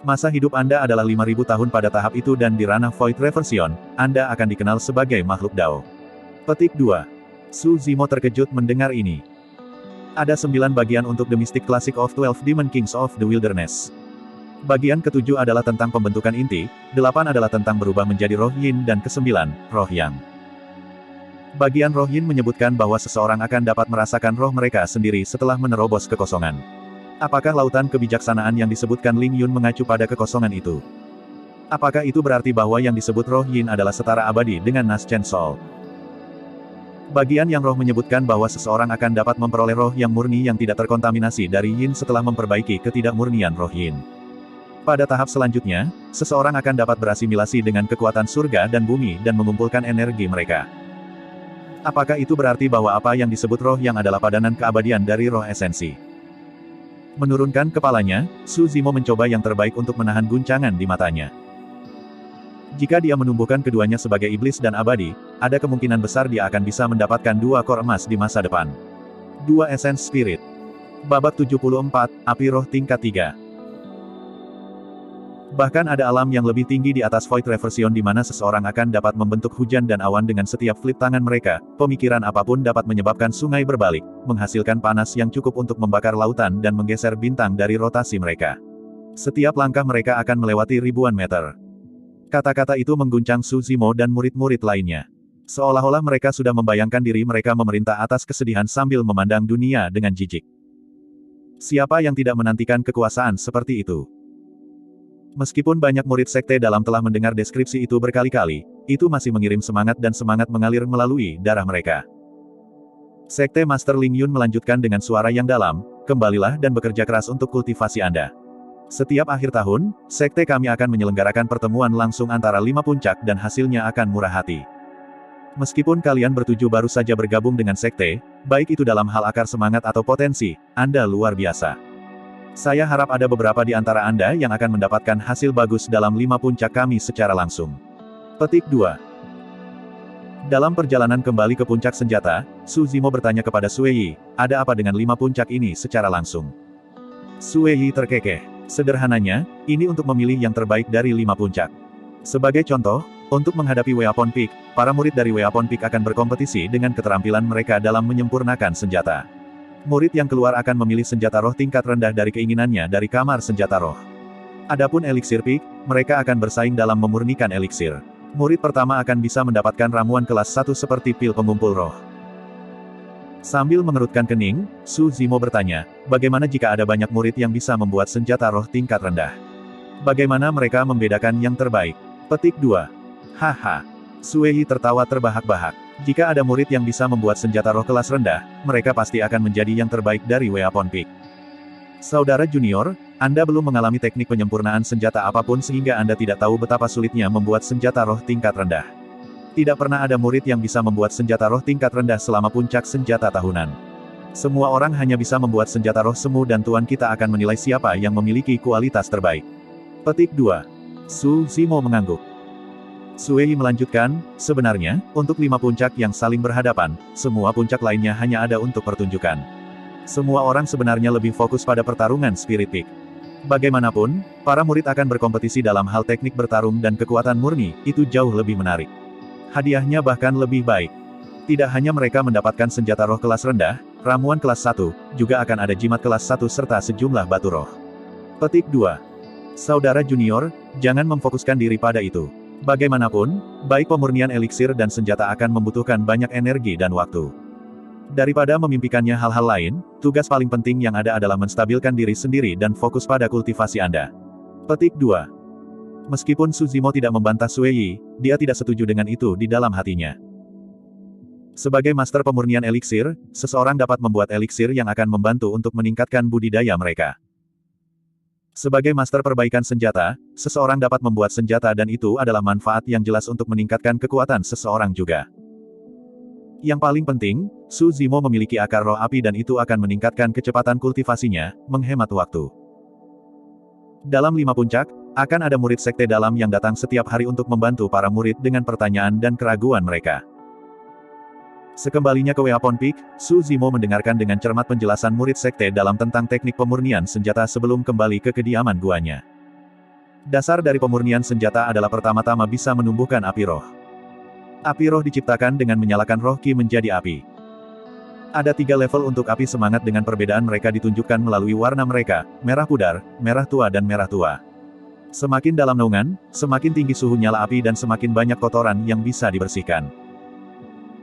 Masa hidup Anda adalah 5000 tahun pada tahap itu dan di ranah Void Reversion, Anda akan dikenal sebagai makhluk Dao. Petik 2. Su Zimo terkejut mendengar ini. Ada 9 bagian untuk The Mystic Classic of 12 Demon Kings of the Wilderness. Bagian ke-7 adalah tentang pembentukan inti, 8 adalah tentang berubah menjadi roh yin dan ke-9, roh yang. Bagian roh yin menyebutkan bahwa seseorang akan dapat merasakan roh mereka sendiri setelah menerobos kekosongan. Apakah lautan kebijaksanaan yang disebutkan Ling Yun mengacu pada kekosongan itu? Apakah itu berarti bahwa yang disebut roh yin adalah setara abadi dengan Naschen Sol? Bagian yang roh menyebutkan bahwa seseorang akan dapat memperoleh roh yang murni yang tidak terkontaminasi dari yin setelah memperbaiki ketidakmurnian roh yin. Pada tahap selanjutnya, seseorang akan dapat berasimilasi dengan kekuatan surga dan bumi dan mengumpulkan energi mereka. Apakah itu berarti bahwa apa yang disebut roh yang adalah padanan keabadian dari roh esensi? Menurunkan kepalanya, Su Zimo mencoba yang terbaik untuk menahan guncangan di matanya. Jika dia menumbuhkan keduanya sebagai iblis dan abadi, ada kemungkinan besar dia akan bisa mendapatkan 2 core emas di masa depan. 2 Essence Spirit. Babak 74, Api Roh tingkat 3. Bahkan ada alam yang lebih tinggi di atas Void Reversion di mana seseorang akan dapat membentuk hujan dan awan dengan setiap flip tangan mereka. Pemikiran apapun dapat menyebabkan sungai berbalik, menghasilkan panas yang cukup untuk membakar lautan dan menggeser bintang dari rotasi mereka. Setiap langkah mereka akan melewati ribuan meter. Kata-kata itu mengguncang Su Zimo dan murid-murid lainnya. Seolah-olah mereka sudah membayangkan diri mereka memerintah atas kesedihan sambil memandang dunia dengan jijik. Siapa yang tidak menantikan kekuasaan seperti itu? Meskipun banyak murid sekte dalam telah mendengar deskripsi itu berkali-kali, itu masih mengirim semangat dan semangat mengalir melalui darah mereka. Sekte Master Ling Yun melanjutkan dengan suara yang dalam, kembalilah dan bekerja keras untuk kultivasi Anda. Setiap akhir tahun, sekte kami akan menyelenggarakan pertemuan langsung antara 5 puncak dan hasilnya akan murah hati. Meskipun kalian bertuju baru saja bergabung dengan sekte, baik itu dalam hal akar semangat atau potensi, Anda luar biasa. Saya harap ada beberapa di antara Anda yang akan mendapatkan hasil bagus dalam 5 puncak kami secara langsung. Petik 2. Dalam perjalanan kembali ke puncak senjata, Su Zimo bertanya kepada Sue Yi, ada apa dengan 5 puncak ini secara langsung? Sue Yi terkekeh. Sederhananya, ini untuk memilih yang terbaik dari 5 puncak. Sebagai contoh, untuk menghadapi Weapon Peak, para murid dari Weapon Peak akan berkompetisi dengan keterampilan mereka dalam menyempurnakan senjata. Murid yang keluar akan memilih senjata roh tingkat rendah dari keinginannya dari kamar senjata roh. Adapun Elixir Peak, mereka akan bersaing dalam memurnikan elixir. Murid pertama akan bisa mendapatkan ramuan kelas 1 seperti pil pengumpul roh. Sambil mengerutkan kening, Su Zimo bertanya, bagaimana jika ada banyak murid yang bisa membuat senjata roh tingkat rendah? Bagaimana mereka membedakan yang terbaik? Petik 2. Haha. Sue Yi tertawa terbahak-bahak. Jika ada murid yang bisa membuat senjata roh kelas rendah, mereka pasti akan menjadi yang terbaik dari Weapon Peak. Saudara junior, Anda belum mengalami teknik penyempurnaan senjata apapun sehingga Anda tidak tahu betapa sulitnya membuat senjata roh tingkat rendah. Tidak pernah ada murid yang bisa membuat senjata roh tingkat rendah selama puncak senjata tahunan. Semua orang hanya bisa membuat senjata roh semu dan Tuan kita akan menilai siapa yang memiliki kualitas terbaik. Petik 2. Su Zimo mengangguk. Sue Yi melanjutkan, sebenarnya, untuk 5 puncak yang saling berhadapan, semua puncak lainnya hanya ada untuk pertunjukan. Semua orang sebenarnya lebih fokus pada pertarungan Spirit Peak. Bagaimanapun, para murid akan berkompetisi dalam hal teknik bertarung dan kekuatan murni, itu jauh lebih menarik. Hadiahnya bahkan lebih baik. Tidak hanya mereka mendapatkan senjata roh kelas rendah, ramuan kelas 1, juga akan ada jimat kelas 1 serta sejumlah batu roh. Petik 2. Saudara junior, jangan memfokuskan diri pada itu. Bagaimanapun, baik pemurnian eliksir dan senjata akan membutuhkan banyak energi dan waktu. Daripada memimpikannya hal-hal lain, tugas paling penting yang ada adalah menstabilkan diri sendiri dan fokus pada kultivasi Anda. Petik 2. Meskipun Su Zimo tidak membantah Sue Yi, dia tidak setuju dengan itu di dalam hatinya. Sebagai master pemurnian eliksir, seseorang dapat membuat eliksir yang akan membantu untuk meningkatkan budidaya mereka. Sebagai master perbaikan senjata, seseorang dapat membuat senjata dan itu adalah manfaat yang jelas untuk meningkatkan kekuatan seseorang juga. Yang paling penting, Su Zimo memiliki akar roh api dan itu akan meningkatkan kecepatan kultivasinya, menghemat waktu. Dalam 5 puncak, akan ada murid sekte dalam yang datang setiap hari untuk membantu para murid dengan pertanyaan dan keraguan mereka. Sekembalinya ke Weapon Peak, Su Zimo mendengarkan dengan cermat penjelasan murid sekte dalam tentang teknik pemurnian senjata sebelum kembali ke kediaman guanya. Dasar dari pemurnian senjata adalah pertama-tama bisa menumbuhkan api roh. Api roh diciptakan dengan menyalakan roh Qi menjadi api. Ada 3 level untuk api semangat dengan perbedaan mereka ditunjukkan melalui warna mereka, merah pudar, merah tua dan merah tua. Semakin dalam naungan, semakin tinggi suhu nyala api dan semakin banyak kotoran yang bisa dibersihkan.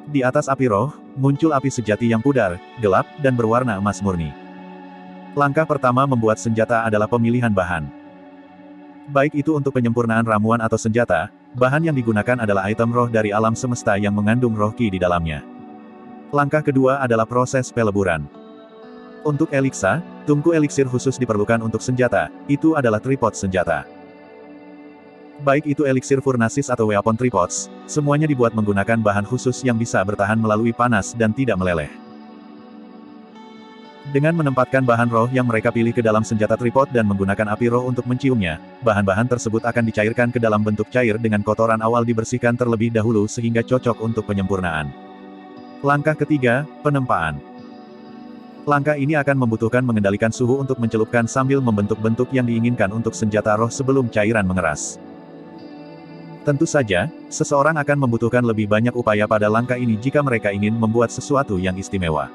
Di atas api roh, muncul api sejati yang pudar, gelap, dan berwarna emas murni. Langkah pertama membuat senjata adalah pemilihan bahan. Baik itu untuk penyempurnaan ramuan atau senjata, bahan yang digunakan adalah item roh dari alam semesta yang mengandung roh Qi di dalamnya. Langkah kedua adalah proses peleburan. Untuk Elixa, tungku eliksir khusus diperlukan untuk senjata, itu adalah tripod senjata. Baik itu eliksir furnasis atau weapon tripods, semuanya dibuat menggunakan bahan khusus yang bisa bertahan melalui panas dan tidak meleleh. Dengan menempatkan bahan roh yang mereka pilih ke dalam senjata tripod dan menggunakan api roh untuk menciumnya, bahan-bahan tersebut akan dicairkan ke dalam bentuk cair dengan kotoran awal dibersihkan terlebih dahulu sehingga cocok untuk penyempurnaan. Langkah ketiga, penempaan. Langkah ini akan membutuhkan mengendalikan suhu untuk mencelupkan sambil membentuk bentuk yang diinginkan untuk senjata roh sebelum cairan mengeras. Tentu saja, seseorang akan membutuhkan lebih banyak upaya pada langkah ini jika mereka ingin membuat sesuatu yang istimewa.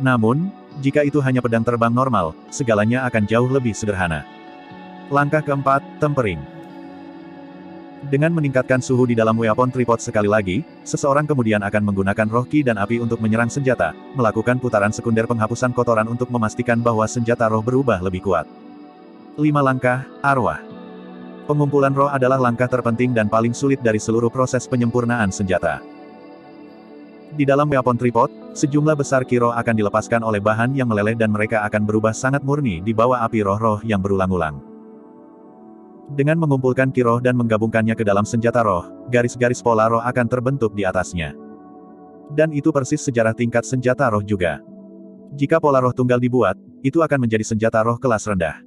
Namun, jika itu hanya pedang terbang normal, segalanya akan jauh lebih sederhana. Langkah keempat, tempering. Dengan meningkatkan suhu di dalam weapon tripod sekali lagi, seseorang kemudian akan menggunakan roh ki dan api untuk menyerang senjata, melakukan putaran sekunder penghapusan kotoran untuk memastikan bahwa senjata roh berubah lebih kuat. 5 langkah, arwah. Pengumpulan roh adalah langkah terpenting dan paling sulit dari seluruh proses penyempurnaan senjata. Di dalam weapon tripod, sejumlah besar ki roh akan dilepaskan oleh bahan yang meleleh dan mereka akan berubah sangat murni di bawah api roh-roh yang berulang-ulang. Dengan mengumpulkan ki roh dan menggabungkannya ke dalam senjata roh, garis-garis pola roh akan terbentuk di atasnya. Dan itu persis sejarah tingkat senjata roh juga. Jika pola roh tunggal dibuat, itu akan menjadi senjata roh kelas rendah.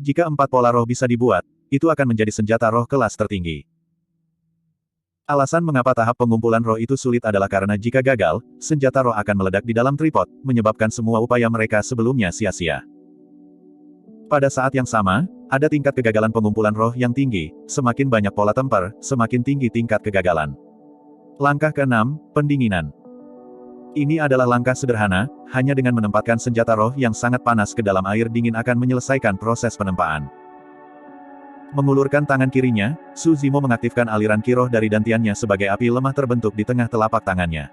Jika 4 pola roh bisa dibuat, itu akan menjadi senjata roh kelas tertinggi. Alasan mengapa tahap pengumpulan roh itu sulit adalah karena jika gagal, senjata roh akan meledak di dalam tripod, menyebabkan semua upaya mereka sebelumnya sia-sia. Pada saat yang sama, ada tingkat kegagalan pengumpulan roh yang tinggi, semakin banyak pola temper, semakin tinggi tingkat kegagalan. Langkah keenam, pendinginan. Ini adalah langkah sederhana, hanya dengan menempatkan senjata roh yang sangat panas ke dalam air dingin akan menyelesaikan proses penempaan. Mengulurkan tangan kirinya, Su Zimo mengaktifkan aliran ki roh dari dantiannya sebagai api lemah terbentuk di tengah telapak tangannya.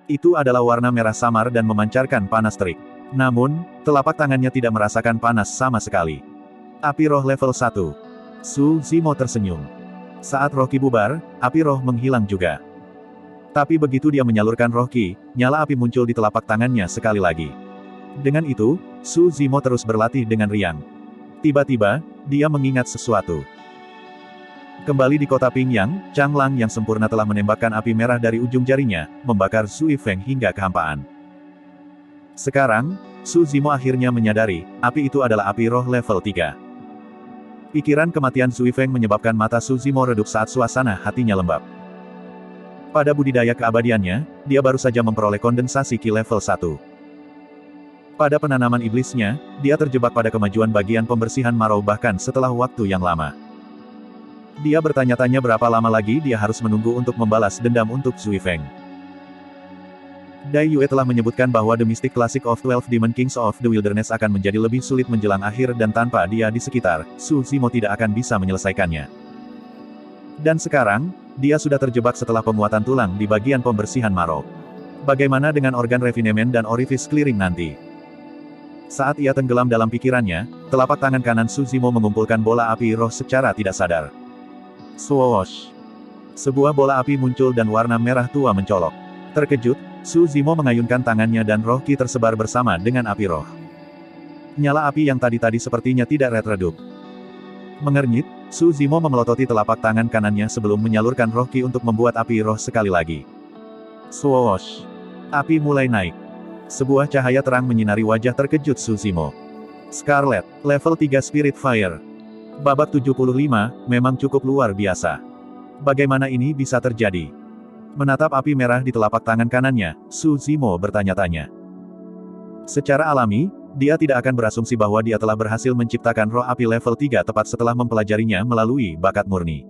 Itu adalah warna merah samar dan memancarkan panas terik. Namun, telapak tangannya tidak merasakan panas sama sekali. Api roh level 1. Su Zimo tersenyum. Saat roh ki bubar, api roh menghilang juga. Tapi begitu dia menyalurkan roh ki, nyala api muncul di telapak tangannya sekali lagi. Dengan itu, Su Zimo terus berlatih dengan riang. Tiba-tiba, dia mengingat sesuatu. Kembali di kota Pingyang, Chang Lang yang sempurna telah menembakkan api merah dari ujung jarinya, membakar Sui Feng hingga kehampaan. Sekarang, Su Zimo akhirnya menyadari, api itu adalah api roh level 3. Pikiran kematian Sui Feng menyebabkan mata Su Zimo redup saat suasana hatinya lembab. Pada budidaya keabadiannya, dia baru saja memperoleh kondensasi ki level 1. Pada penanaman iblisnya, dia terjebak pada kemajuan bagian pembersihan marau bahkan setelah waktu yang lama. Dia bertanya-tanya berapa lama lagi dia harus menunggu untuk membalas dendam untuk Sui Feng. Dai Yue telah menyebutkan bahwa The Mystic Classic of 12 Demon Kings of the Wilderness akan menjadi lebih sulit menjelang akhir dan tanpa dia di sekitar, Su Zimo tidak akan bisa menyelesaikannya. Dan sekarang, dia sudah terjebak setelah penguatan tulang di bagian pembersihan marau. Bagaimana dengan organ refinement dan orifice clearing nanti? Saat ia tenggelam dalam pikirannya, telapak tangan kanan Su Zimo mengumpulkan bola api roh secara tidak sadar. Swoosh! Sebuah bola api muncul dan warna merah tua mencolok. Terkejut, Su Zimo mengayunkan tangannya dan roh ki tersebar bersama dengan api roh. Nyala api yang tadi-tadi sepertinya tidak redup. Mengernyit, Su Zimo memelototi telapak tangan kanannya sebelum menyalurkan roh ki untuk membuat api roh sekali lagi. Swoosh! Api mulai naik. Sebuah cahaya terang menyinari wajah terkejut Su Zimo. Scarlet, level 3 Spirit Fire. Babak 75, memang cukup luar biasa. Bagaimana ini bisa terjadi? Menatap api merah di telapak tangan kanannya, Su Zimo bertanya-tanya. Secara alami, dia tidak akan berasumsi bahwa dia telah berhasil menciptakan roh api level 3 tepat setelah mempelajarinya melalui bakat murni.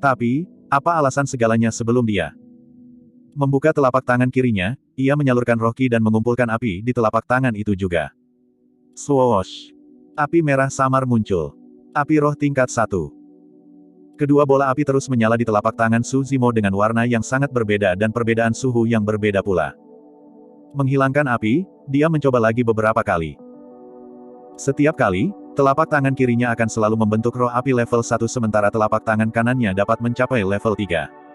Tapi, apa alasan segalanya sebelum dia membuka telapak tangan kirinya, ia menyalurkan roh ki dan mengumpulkan api di telapak tangan itu juga. Swoosh! Api merah samar muncul. Api roh tingkat 1. Kedua bola api terus menyala di telapak tangan Su Zimo dengan warna yang sangat berbeda dan perbedaan suhu yang berbeda pula. Menghilangkan api, dia mencoba lagi beberapa kali. Setiap kali, telapak tangan kirinya akan selalu membentuk roh api level 1 sementara telapak tangan kanannya dapat mencapai level 3.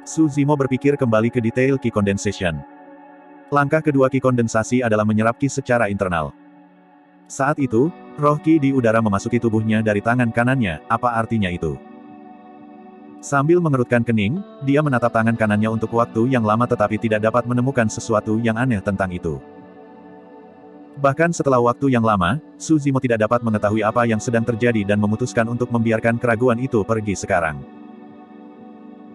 Su Zimo berpikir kembali ke detail ki condensation. Langkah kedua ki kondensasi adalah menyerap ki secara internal. Saat itu, roh ki di udara memasuki tubuhnya dari tangan kanannya, apa artinya itu? Sambil mengerutkan kening, dia menatap tangan kanannya untuk waktu yang lama tetapi tidak dapat menemukan sesuatu yang aneh tentang itu. Bahkan setelah waktu yang lama, Su Zimo tidak dapat mengetahui apa yang sedang terjadi dan memutuskan untuk membiarkan keraguan itu pergi sekarang.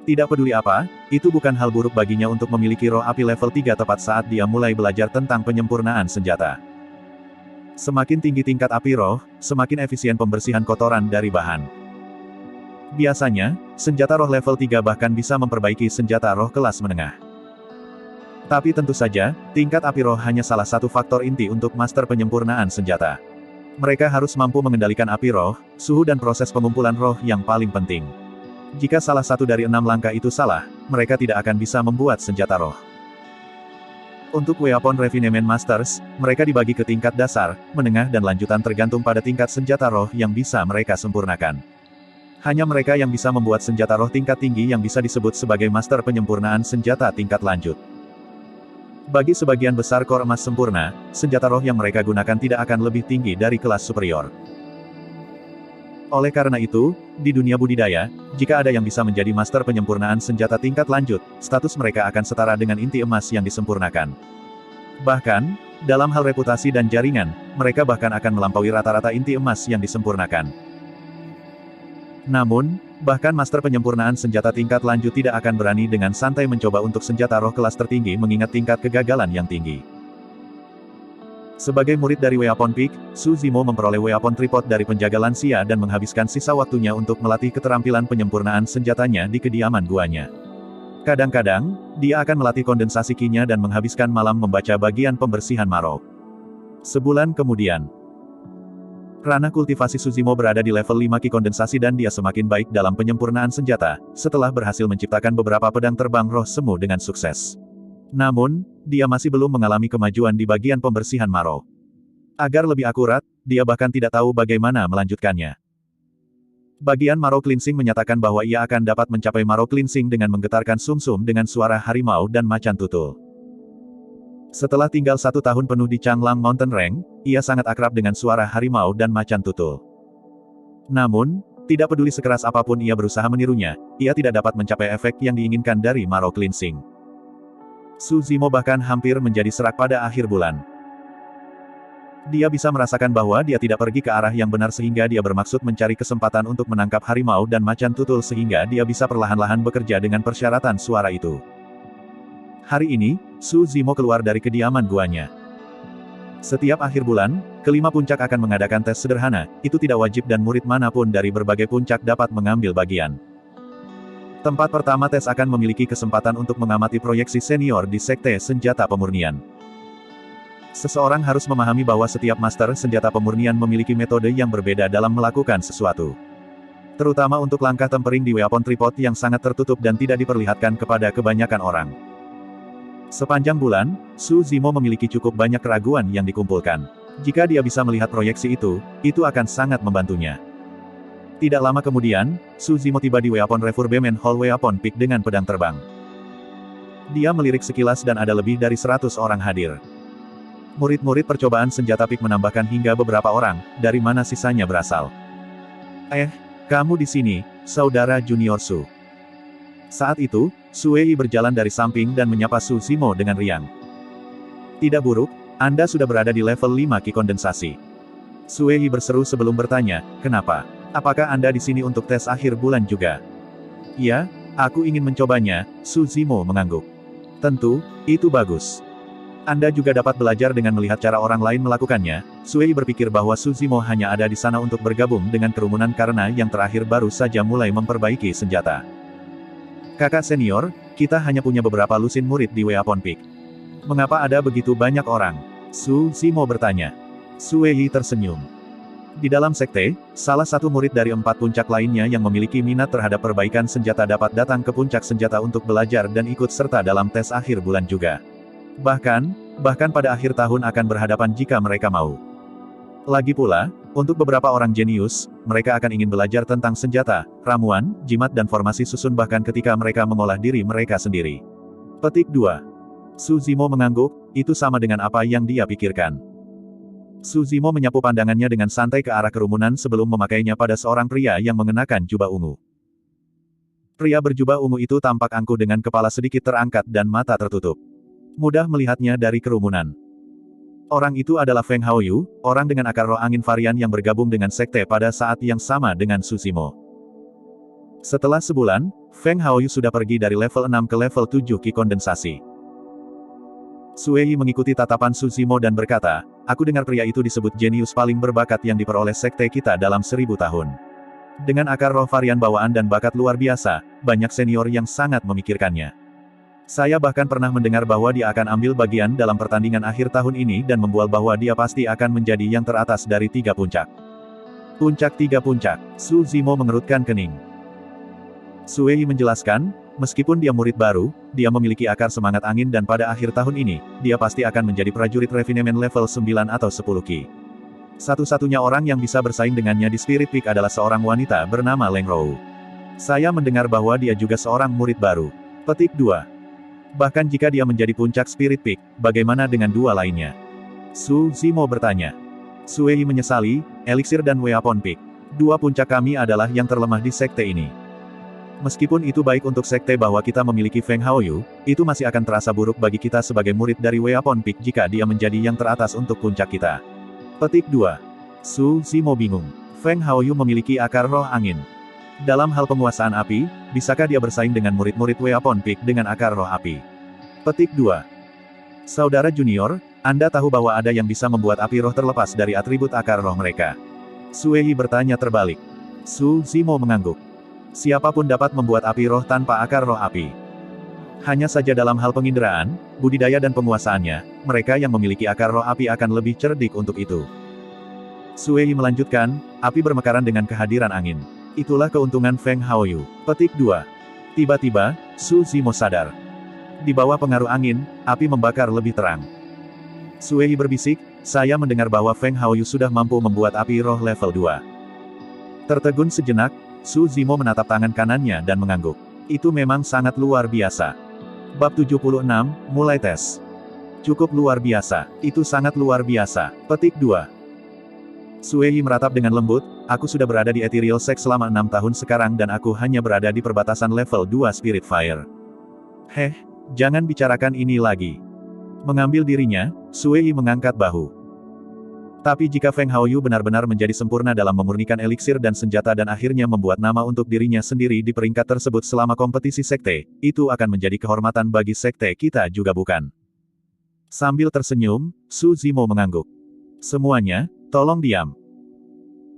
Tidak peduli apa, itu bukan hal buruk baginya untuk memiliki roh api level 3 tepat saat dia mulai belajar tentang penyempurnaan senjata. Semakin tinggi tingkat api roh, semakin efisien pembersihan kotoran dari bahan. Biasanya, senjata roh level 3 bahkan bisa memperbaiki senjata roh kelas menengah. Tapi tentu saja, tingkat api roh hanya salah satu faktor inti untuk master penyempurnaan senjata. Mereka harus mampu mengendalikan api roh, suhu dan proses pengumpulan roh yang paling penting. Jika salah satu dari 6 langkah itu salah, mereka tidak akan bisa membuat senjata roh. Untuk Weapon Refinement Masters, mereka dibagi ke tingkat dasar, menengah dan lanjutan tergantung pada tingkat senjata roh yang bisa mereka sempurnakan. Hanya mereka yang bisa membuat senjata roh tingkat tinggi yang bisa disebut sebagai master penyempurnaan senjata tingkat lanjut. Bagi sebagian besar kor emas sempurna, senjata roh yang mereka gunakan tidak akan lebih tinggi dari kelas superior. Oleh karena itu, di dunia budidaya, jika ada yang bisa menjadi master penyempurnaan senjata tingkat lanjut, status mereka akan setara dengan inti emas yang disempurnakan. Bahkan, dalam hal reputasi dan jaringan, mereka bahkan akan melampaui rata-rata inti emas yang disempurnakan. Namun, bahkan master penyempurnaan senjata tingkat lanjut tidak akan berani dengan santai mencoba untuk senjata roh kelas tertinggi mengingat tingkat kegagalan yang tinggi. Sebagai murid dari Weapon Peak, Su Zimo memperoleh Weapon Tripod dari penjaga lansia dan menghabiskan sisa waktunya untuk melatih keterampilan penyempurnaan senjatanya di kediaman guanya. Kadang-kadang, dia akan melatih kondensasi ki-nya dan menghabiskan malam membaca bagian pembersihan Marok. Sebulan kemudian, ranah kultivasi Su Zimo berada di level 5 ki kondensasi dan dia semakin baik dalam penyempurnaan senjata, setelah berhasil menciptakan beberapa pedang terbang roh semu dengan sukses. Namun, dia masih belum mengalami kemajuan di bagian pembersihan Marok. Agar lebih akurat, dia bahkan tidak tahu bagaimana melanjutkannya. Bagian Marok Cleansing menyatakan bahwa ia akan dapat mencapai Marok Cleansing dengan menggetarkan sumsum dengan suara harimau dan macan tutul. Setelah tinggal 1 tahun penuh di Changlang Mountain Range, ia sangat akrab dengan suara harimau dan macan tutul. Namun, tidak peduli sekeras apapun ia berusaha menirunya, ia tidak dapat mencapai efek yang diinginkan dari Marok Cleansing. Su Zimo bahkan hampir menjadi serak pada akhir bulan. Dia bisa merasakan bahwa dia tidak pergi ke arah yang benar sehingga dia bermaksud mencari kesempatan untuk menangkap harimau dan macan tutul sehingga dia bisa perlahan-lahan bekerja dengan persyaratan suara itu. Hari ini, Su Zimo keluar dari kediaman guanya. Setiap akhir bulan, kelima puncak akan mengadakan tes sederhana, itu tidak wajib dan murid manapun dari berbagai puncak dapat mengambil bagian. Tempat pertama tes akan memiliki kesempatan untuk mengamati proyeksi senior di Sekte Senjata Pemurnian. Seseorang harus memahami bahwa setiap master senjata pemurnian memiliki metode yang berbeda dalam melakukan sesuatu. Terutama untuk langkah tempering di Weapon Tripod yang sangat tertutup dan tidak diperlihatkan kepada kebanyakan orang. Sepanjang bulan, Su Zimo memiliki cukup banyak keraguan yang dikumpulkan. Jika dia bisa melihat proyeksi itu akan sangat membantunya. Tidak lama kemudian, Su Zimo tiba di Weapon Refurbishment Hall Weapon Peak dengan pedang terbang. Dia melirik sekilas dan ada lebih dari 100 orang hadir. Murid-murid percobaan senjata Peak menambahkan hingga beberapa orang, dari mana sisanya berasal. Kamu di sini, saudara junior Su. Saat itu, Su Wei berjalan dari samping dan menyapa Su Zimo dengan riang. Tidak buruk, Anda sudah berada di level 5 ki kondensasi. Su Wei berseru sebelum bertanya, kenapa? Apakah Anda di sini untuk tes akhir bulan juga? Ya, aku ingin mencobanya, Su Zimo mengangguk. Tentu, itu bagus. Anda juga dapat belajar dengan melihat cara orang lain melakukannya. Su Wei berpikir bahwa Su Zimo hanya ada di sana untuk bergabung dengan kerumunan karena yang terakhir baru saja mulai memperbaiki senjata. Kakak senior, kita hanya punya beberapa lusin murid di Weapon Peak. Mengapa ada begitu banyak orang? Su Zimo bertanya. Su Wei tersenyum. Di dalam sekte, salah satu murid dari 4 puncak lainnya yang memiliki minat terhadap perbaikan senjata dapat datang ke puncak senjata untuk belajar dan ikut serta dalam tes akhir bulan juga. Bahkan pada akhir tahun akan berhadapan jika mereka mau. Lagi pula, untuk beberapa orang jenius, mereka akan ingin belajar tentang senjata, ramuan, jimat dan formasi susun bahkan ketika mereka mengolah diri mereka sendiri. Petik 2. Su Zimo mengangguk, itu sama dengan apa yang dia pikirkan. Su Zimo menyapu pandangannya dengan santai ke arah kerumunan sebelum memakainya pada seorang pria yang mengenakan jubah ungu. Pria berjubah ungu itu tampak angkuh dengan kepala sedikit terangkat dan mata tertutup. Mudah melihatnya dari kerumunan. Orang itu adalah Feng Haoyu, orang dengan akar roh angin varian yang bergabung dengan sekte pada saat yang sama dengan Su Zimo. Setelah sebulan, Feng Haoyu sudah pergi dari level 6 ke level 7 Qi kondensasi. Sue Yi mengikuti tatapan Su Zimo dan berkata, aku dengar pria itu disebut jenius paling berbakat yang diperoleh sekte kita dalam 1000 tahun. Dengan akar roh varian bawaan dan bakat luar biasa, banyak senior yang sangat memikirkannya. Saya bahkan pernah mendengar bahwa dia akan ambil bagian dalam pertandingan akhir tahun ini dan membual bahwa dia pasti akan menjadi yang teratas dari 3 puncak. Puncak 3 puncak, Su Zimo mengerutkan kening. Sue Yi menjelaskan, meskipun dia murid baru, dia memiliki akar semangat angin dan pada akhir tahun ini, dia pasti akan menjadi prajurit refinement level 9 atau 10 Qi. Satu-satunya orang yang bisa bersaing dengannya di Spirit Peak adalah seorang wanita bernama Leng Rou. Saya mendengar bahwa dia juga seorang murid baru. Petik 2. Bahkan jika dia menjadi puncak Spirit Peak, bagaimana dengan 2 lainnya? Su Zimo bertanya. Sue Yi menyesali, Elixir dan Weapon Peak. 2 puncak kami adalah yang terlemah di sekte ini. Meskipun itu baik untuk sekte bahwa kita memiliki Feng Haoyu, itu masih akan terasa buruk bagi kita sebagai murid dari Weapon Peak jika dia menjadi yang teratas untuk puncak kita. Petik 2. Su Zimo bingung. Feng Haoyu memiliki akar roh angin. Dalam hal penguasaan api, bisakah dia bersaing dengan murid-murid Weapon Peak dengan akar roh api? Petik 2. Saudara junior, Anda tahu bahwa ada yang bisa membuat api roh terlepas dari atribut akar roh mereka. Sue Yi bertanya terbalik. Su Zimo mengangguk. Siapapun dapat membuat api roh tanpa akar roh api. Hanya saja dalam hal penginderaan, budidaya dan penguasaannya, mereka yang memiliki akar roh api akan lebih cerdik untuk itu. Sue Yi melanjutkan, api bermekaran dengan kehadiran angin. Itulah keuntungan Feng Haoyu. Petik 2. Tiba-tiba, Su Zimo sadar. Di bawah pengaruh angin, api membakar lebih terang. Sue Yi berbisik, saya mendengar bahwa Feng Haoyu sudah mampu membuat api roh level 2. Tertegun sejenak, Su Zimo menatap tangan kanannya dan mengangguk. Itu memang sangat luar biasa. Bab 76, mulai tes. Cukup luar biasa. Itu sangat luar biasa. Petik 2. Sue Yi meratap dengan lembut, aku sudah berada di Ethereal Sect selama 6 tahun sekarang dan aku hanya berada di perbatasan level 2 Spirit Fire. Jangan bicarakan ini lagi. Mengambil dirinya, Sue Yi mengangkat bahu. Tapi jika Feng Haoyu benar-benar menjadi sempurna dalam memurnikan eliksir dan senjata dan akhirnya membuat nama untuk dirinya sendiri di peringkat tersebut selama kompetisi sekte, itu akan menjadi kehormatan bagi sekte kita juga bukan? Sambil tersenyum, Su Zimo mengangguk. Semuanya, tolong diam.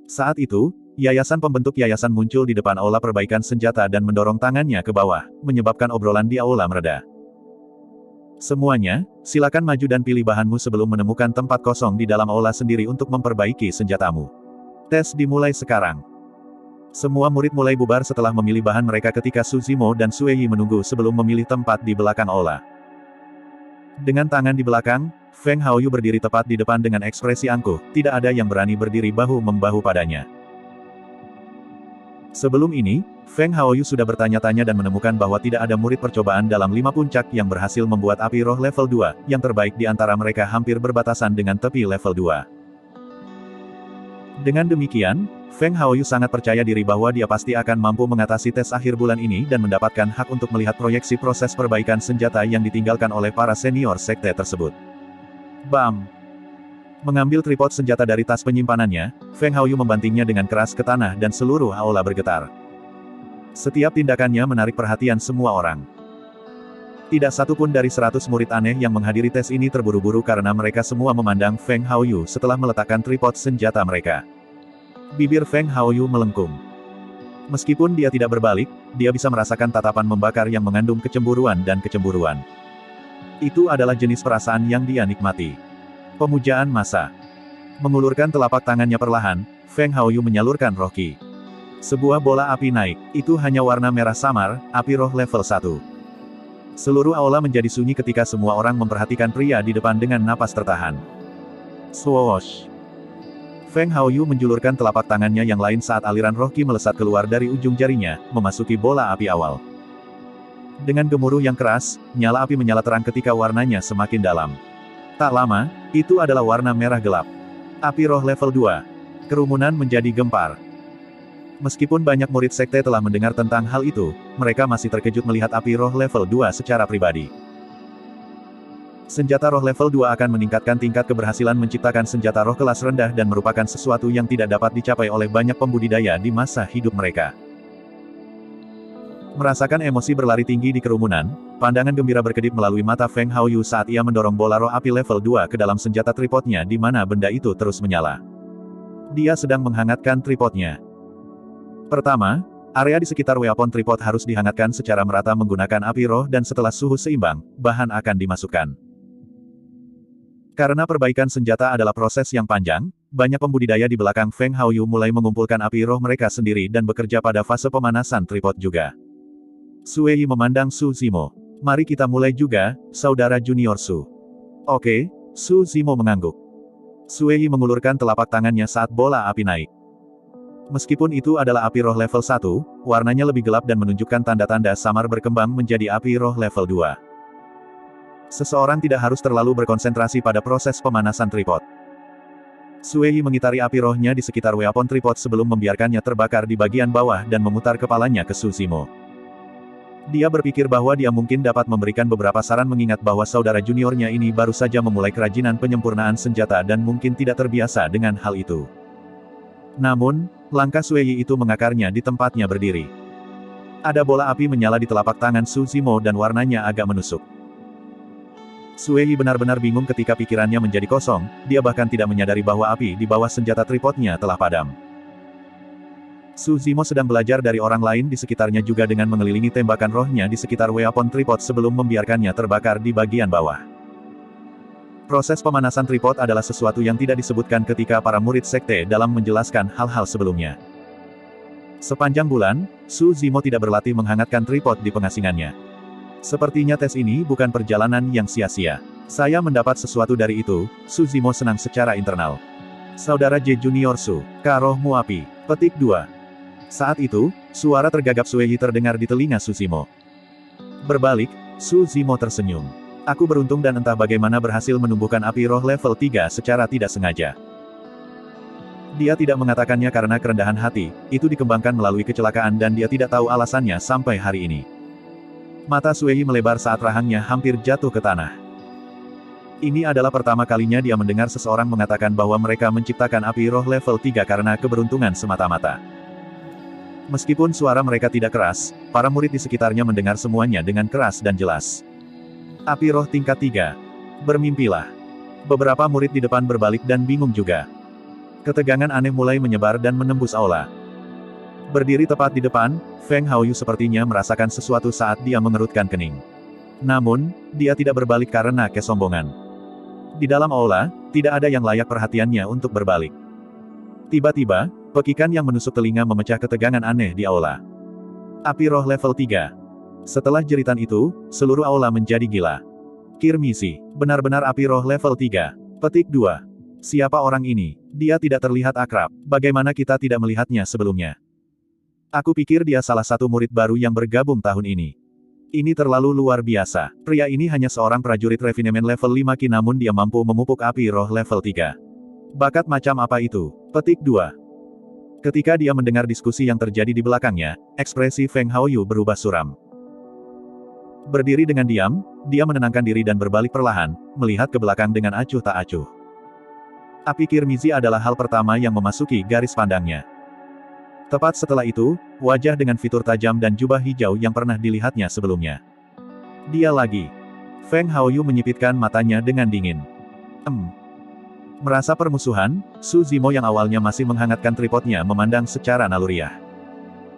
Saat itu, yayasan pembentuk yayasan muncul di depan aula perbaikan senjata dan mendorong tangannya ke bawah, menyebabkan obrolan di aula mereda. Semuanya, silakan maju dan pilih bahanmu sebelum menemukan tempat kosong di dalam aula sendiri untuk memperbaiki senjatamu. Tes dimulai sekarang. Semua murid mulai bubar setelah memilih bahan mereka ketika Su Zimo dan Sue Yi menunggu sebelum memilih tempat di belakang aula. Dengan tangan di belakang, Feng Haoyu berdiri tepat di depan dengan ekspresi angkuh, tidak ada yang berani berdiri bahu-membahu padanya. Sebelum ini, Feng Haoyu sudah bertanya-tanya dan menemukan bahwa tidak ada murid percobaan dalam 5 puncak yang berhasil membuat api roh level 2, yang terbaik di antara mereka hampir berbatasan dengan tepi level 2. Dengan demikian, Feng Haoyu sangat percaya diri bahwa dia pasti akan mampu mengatasi tes akhir bulan ini dan mendapatkan hak untuk melihat proyeksi proses perbaikan senjata yang ditinggalkan oleh para senior sekte tersebut. Bam! Mengambil tripod senjata dari tas penyimpanannya, Feng Haoyu membantingnya dengan keras ke tanah dan seluruh aula bergetar. Setiap tindakannya menarik perhatian semua orang. Tidak satu pun dari 100 murid aneh yang menghadiri tes ini terburu-buru karena mereka semua memandang Feng Haoyu setelah meletakkan tripod senjata mereka. Bibir Feng Haoyu melengkung. Meskipun dia tidak berbalik, dia bisa merasakan tatapan membakar yang mengandung kecemburuan dan kecemburuan. Itu adalah jenis perasaan yang dia nikmati. Pemujaan massa. Mengulurkan telapak tangannya perlahan, Feng Haoyu menyalurkan roh Qi. Sebuah bola api naik, itu hanya warna merah samar, api roh level 1. Seluruh aula menjadi sunyi ketika semua orang memperhatikan pria di depan dengan napas tertahan. Swoosh! Feng Haoyu menjulurkan telapak tangannya yang lain saat aliran roh Qi melesat keluar dari ujung jarinya, memasuki bola api awal. Dengan gemuruh yang keras, nyala api menyala terang ketika warnanya semakin dalam. Tak lama, itu adalah warna merah gelap. Api roh level 2. Kerumunan menjadi gempar. Meskipun banyak murid sekte telah mendengar tentang hal itu, mereka masih terkejut melihat api roh level 2 secara pribadi. Senjata roh level 2 akan meningkatkan tingkat keberhasilan menciptakan senjata roh kelas rendah dan merupakan sesuatu yang tidak dapat dicapai oleh banyak pembudidaya di masa hidup mereka. Merasakan emosi berlari tinggi di kerumunan, pandangan gembira berkedip melalui mata Feng Haoyu saat ia mendorong bola roh api level 2 ke dalam senjata tripodnya di mana benda itu terus menyala. Dia sedang menghangatkan tripodnya. Pertama, area di sekitar weapon tripod harus dihangatkan secara merata menggunakan api roh dan setelah suhu seimbang, bahan akan dimasukkan. Karena perbaikan senjata adalah proses yang panjang, banyak pembudidaya di belakang Feng Haoyu mulai mengumpulkan api roh mereka sendiri dan bekerja pada fase pemanasan tripod juga. Sue Yi memandang Su Zimo. Mari kita mulai juga, saudara junior Su. Oke, Su Zimo mengangguk. Sue Yi mengulurkan telapak tangannya saat bola api naik. Meskipun itu adalah api roh level 1, warnanya lebih gelap dan menunjukkan tanda-tanda samar berkembang menjadi api roh level 2. Seseorang tidak harus terlalu berkonsentrasi pada proses pemanasan tripod. Sue Yi mengitari api rohnya di sekitar weapon tripod sebelum membiarkannya terbakar di bagian bawah dan memutar kepalanya ke Su Zimo. Dia berpikir bahwa dia mungkin dapat memberikan beberapa saran mengingat bahwa saudara juniornya ini baru saja memulai kerajinan penyempurnaan senjata dan mungkin tidak terbiasa dengan hal itu. Namun, langkah Sue Yi itu mengakarnya di tempatnya berdiri. Ada bola api menyala di telapak tangan Su Zimo dan warnanya agak menusuk. Sue Yi benar-benar bingung ketika pikirannya menjadi kosong, dia bahkan tidak menyadari bahwa api di bawah senjata tripodnya telah padam. Su Zimo sedang belajar dari orang lain di sekitarnya juga dengan mengelilingi tembakan rohnya di sekitar weapon tripod sebelum membiarkannya terbakar di bagian bawah. Proses pemanasan tripod adalah sesuatu yang tidak disebutkan ketika para murid sekte dalam menjelaskan hal-hal sebelumnya. Sepanjang bulan, Su Zimo tidak berlatih menghangatkan tripod di pengasingannya. Sepertinya tes ini bukan perjalanan yang sia-sia. Saya mendapat sesuatu dari itu, Su Zimo senang secara internal. Saudara J Junior Su, Karohmu api. Petik 2. Saat itu, suara tergagap Sue Yi terdengar di telinga Su Zimo. Berbalik, Su Zimo tersenyum. Aku beruntung dan entah bagaimana berhasil menumbuhkan api roh level 3 secara tidak sengaja. Dia tidak mengatakannya karena kerendahan hati, itu dikembangkan melalui kecelakaan dan dia tidak tahu alasannya sampai hari ini. Mata Sue Yi melebar saat rahangnya hampir jatuh ke tanah. Ini adalah pertama kalinya dia mendengar seseorang mengatakan bahwa mereka menciptakan api roh level 3 karena keberuntungan semata-mata. Meskipun suara mereka tidak keras, para murid di sekitarnya mendengar semuanya dengan keras dan jelas. Api roh tingkat 3. Bermimpilah. Beberapa murid di depan berbalik dan bingung juga. Ketegangan aneh mulai menyebar dan menembus aula. Berdiri tepat di depan, Feng Haoyu sepertinya merasakan sesuatu saat dia mengerutkan kening. Namun, dia tidak berbalik karena kesombongan. Di dalam aula, tidak ada yang layak perhatiannya untuk berbalik. Tiba-tiba, pekikan yang menusuk telinga memecah ketegangan aneh di aula. Api roh level 3. Setelah jeritan itu, seluruh aula menjadi gila. Kirmisi, benar-benar api roh level 3. Petik 2. Siapa orang ini? Dia tidak terlihat akrab. Bagaimana kita tidak melihatnya sebelumnya? Aku pikir dia salah satu murid baru yang bergabung tahun ini. Ini terlalu luar biasa. Pria ini hanya seorang prajurit refinemen level 5 Ki namun dia mampu memupuk api roh level 3. Bakat macam apa itu? Petik 2. Ketika dia mendengar diskusi yang terjadi di belakangnya, ekspresi Feng Haoyu berubah suram. Berdiri dengan diam, dia menenangkan diri dan berbalik perlahan, melihat ke belakang dengan acuh tak acuh. Api Kirmizi adalah hal pertama yang memasuki garis pandangnya. Tepat setelah itu, wajah dengan fitur tajam dan jubah hijau yang pernah dilihatnya sebelumnya. Dia lagi. Feng Haoyu menyipitkan matanya dengan dingin. Merasa permusuhan, Su Zimo yang awalnya masih menghangatkan tripodnya memandang secara naluriah.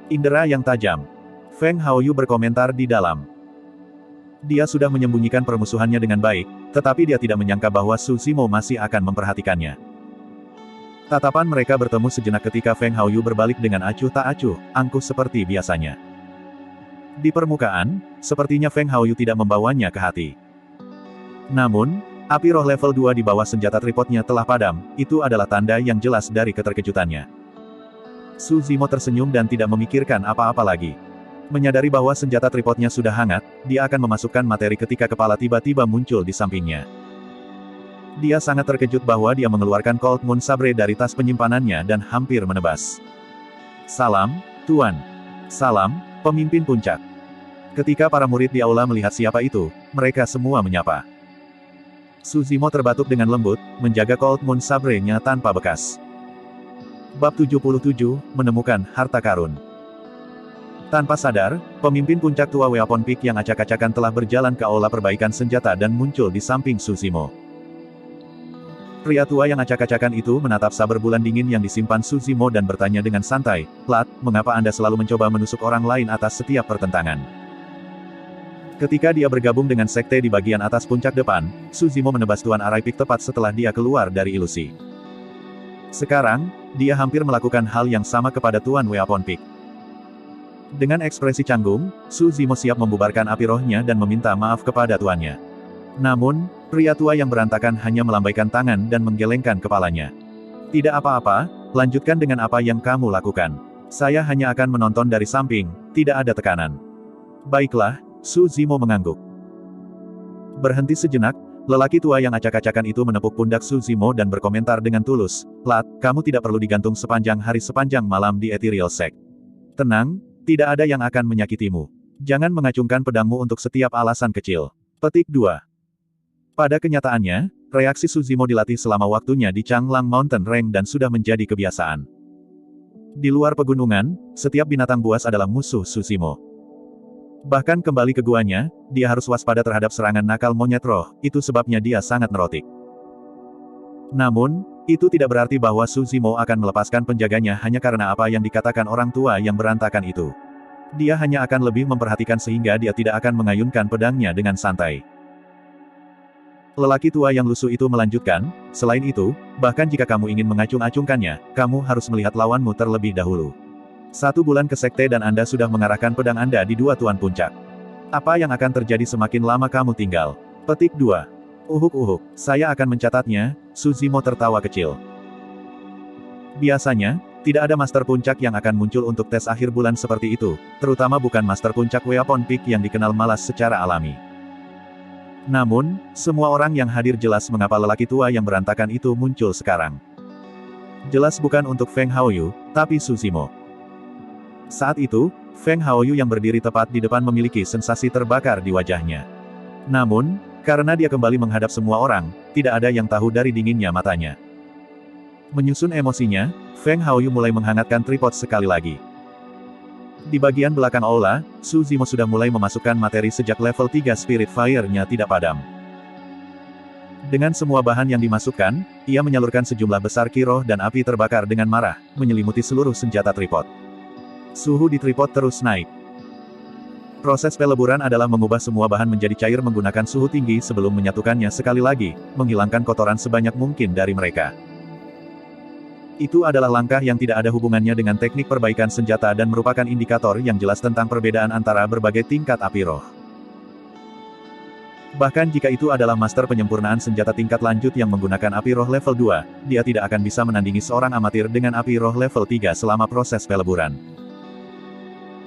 Indera yang tajam. Feng Haoyu berkomentar di dalam. Dia sudah menyembunyikan permusuhannya dengan baik, tetapi dia tidak menyangka bahwa Su Zimo masih akan memperhatikannya. Tatapan mereka bertemu sejenak ketika Feng Haoyu berbalik dengan acuh tak acuh, angkuh seperti biasanya. Di permukaan, sepertinya Feng Haoyu tidak membawanya ke hati. Namun, api roh level 2 di bawah senjata tripodnya telah padam, itu adalah tanda yang jelas dari keterkejutannya. Su Zimo tersenyum dan tidak memikirkan apa-apa lagi. Menyadari bahwa senjata tripodnya sudah hangat, dia akan memasukkan materi ketika kepala tiba-tiba muncul di sampingnya. Dia sangat terkejut bahwa dia mengeluarkan Cold Moon Sabre dari tas penyimpanannya dan hampir menebas. Salam, Tuan. Salam, pemimpin puncak. Ketika para murid di aula melihat siapa itu, mereka semua menyapa. Suzimo terbatuk dengan lembut, menjaga Cold Moon Sabre-nya tanpa bekas. Bab 77, menemukan harta karun. Tanpa sadar, pemimpin puncak tua Weapon Peak yang acak-acakan telah berjalan ke aula perbaikan senjata dan muncul di samping Suzimo. Pria tua yang acak-acakan itu menatap saber bulan dingin yang disimpan Suzimo dan bertanya dengan santai, "Lat, mengapa Anda selalu mencoba menusuk orang lain atas setiap pertentangan?" Ketika dia bergabung dengan sekte di bagian atas puncak depan, Suzimo menebas Tuan Arai Peak tepat setelah dia keluar dari ilusi. Sekarang, dia hampir melakukan hal yang sama kepada Tuan Weapon Peak. Dengan ekspresi canggung, Suzimo siap membubarkan api rohnya dan meminta maaf kepada tuannya. Namun, pria tua yang berantakan hanya melambaikan tangan dan menggelengkan kepalanya. "Tidak apa-apa, lanjutkan dengan apa yang kamu lakukan. Saya hanya akan menonton dari samping, tidak ada tekanan." "Baiklah," Suzimo mengangguk. Berhenti sejenak, lelaki tua yang acak-acakan itu menepuk pundak Suzimo dan berkomentar dengan tulus, "Lat, kamu tidak perlu digantung sepanjang hari sepanjang malam di Ethereal Sect. Tenang, tidak ada yang akan menyakitimu. Jangan mengacungkan pedangmu untuk setiap alasan kecil." Petik 2. Pada kenyataannya, reaksi Suzimo dilatih selama waktunya di Changlang Mountain Range dan sudah menjadi kebiasaan. Di luar pegunungan, setiap binatang buas adalah musuh Suzimo. Bahkan kembali ke guanya, dia harus waspada terhadap serangan nakal monyet roh, itu sebabnya dia sangat neurotik. Namun, itu tidak berarti bahwa Suzimo akan melepaskan penjaganya hanya karena apa yang dikatakan orang tua yang berantakan itu. Dia hanya akan lebih memperhatikan sehingga dia tidak akan mengayunkan pedangnya dengan santai. Lelaki tua yang lusuh itu melanjutkan, "Selain itu, bahkan jika kamu ingin mengacung-acungkannya, kamu harus melihat lawanmu terlebih dahulu. 1 bulan ke sekte dan Anda sudah mengarahkan pedang Anda di 2 tuan puncak. Apa yang akan terjadi semakin lama kamu tinggal?" Petik 2. Uhuk-uhuk, saya akan mencatatnya, Suzimo tertawa kecil. Biasanya, tidak ada master puncak yang akan muncul untuk tes akhir bulan seperti itu, terutama bukan master puncak Weapon Peak yang dikenal malas secara alami. Namun, semua orang yang hadir jelas mengapa lelaki tua yang berantakan itu muncul sekarang. Jelas bukan untuk Feng Haoyu, tapi Suzimo. Saat itu, Feng Haoyu yang berdiri tepat di depan memiliki sensasi terbakar di wajahnya. Namun, karena dia kembali menghadap semua orang, tidak ada yang tahu dari dinginnya matanya. Menyusun emosinya, Feng Haoyu mulai menghangatkan tripod sekali lagi. Di bagian belakang aula, Suzimo sudah mulai memasukkan materi sejak level 3 Spirit Fire-nya tidak padam. Dengan semua bahan yang dimasukkan, ia menyalurkan sejumlah besar ki roh dan api terbakar dengan marah, menyelimuti seluruh senjata tripod. Suhu di tripod terus naik. Proses peleburan adalah mengubah semua bahan menjadi cair menggunakan suhu tinggi sebelum menyatukannya sekali lagi, menghilangkan kotoran sebanyak mungkin dari mereka. Itu adalah langkah yang tidak ada hubungannya dengan teknik perbaikan senjata dan merupakan indikator yang jelas tentang perbedaan antara berbagai tingkat api roh. Bahkan jika itu adalah master penyempurnaan senjata tingkat lanjut yang menggunakan api roh level 2, dia tidak akan bisa menandingi seorang amatir dengan api roh level 3 selama proses peleburan.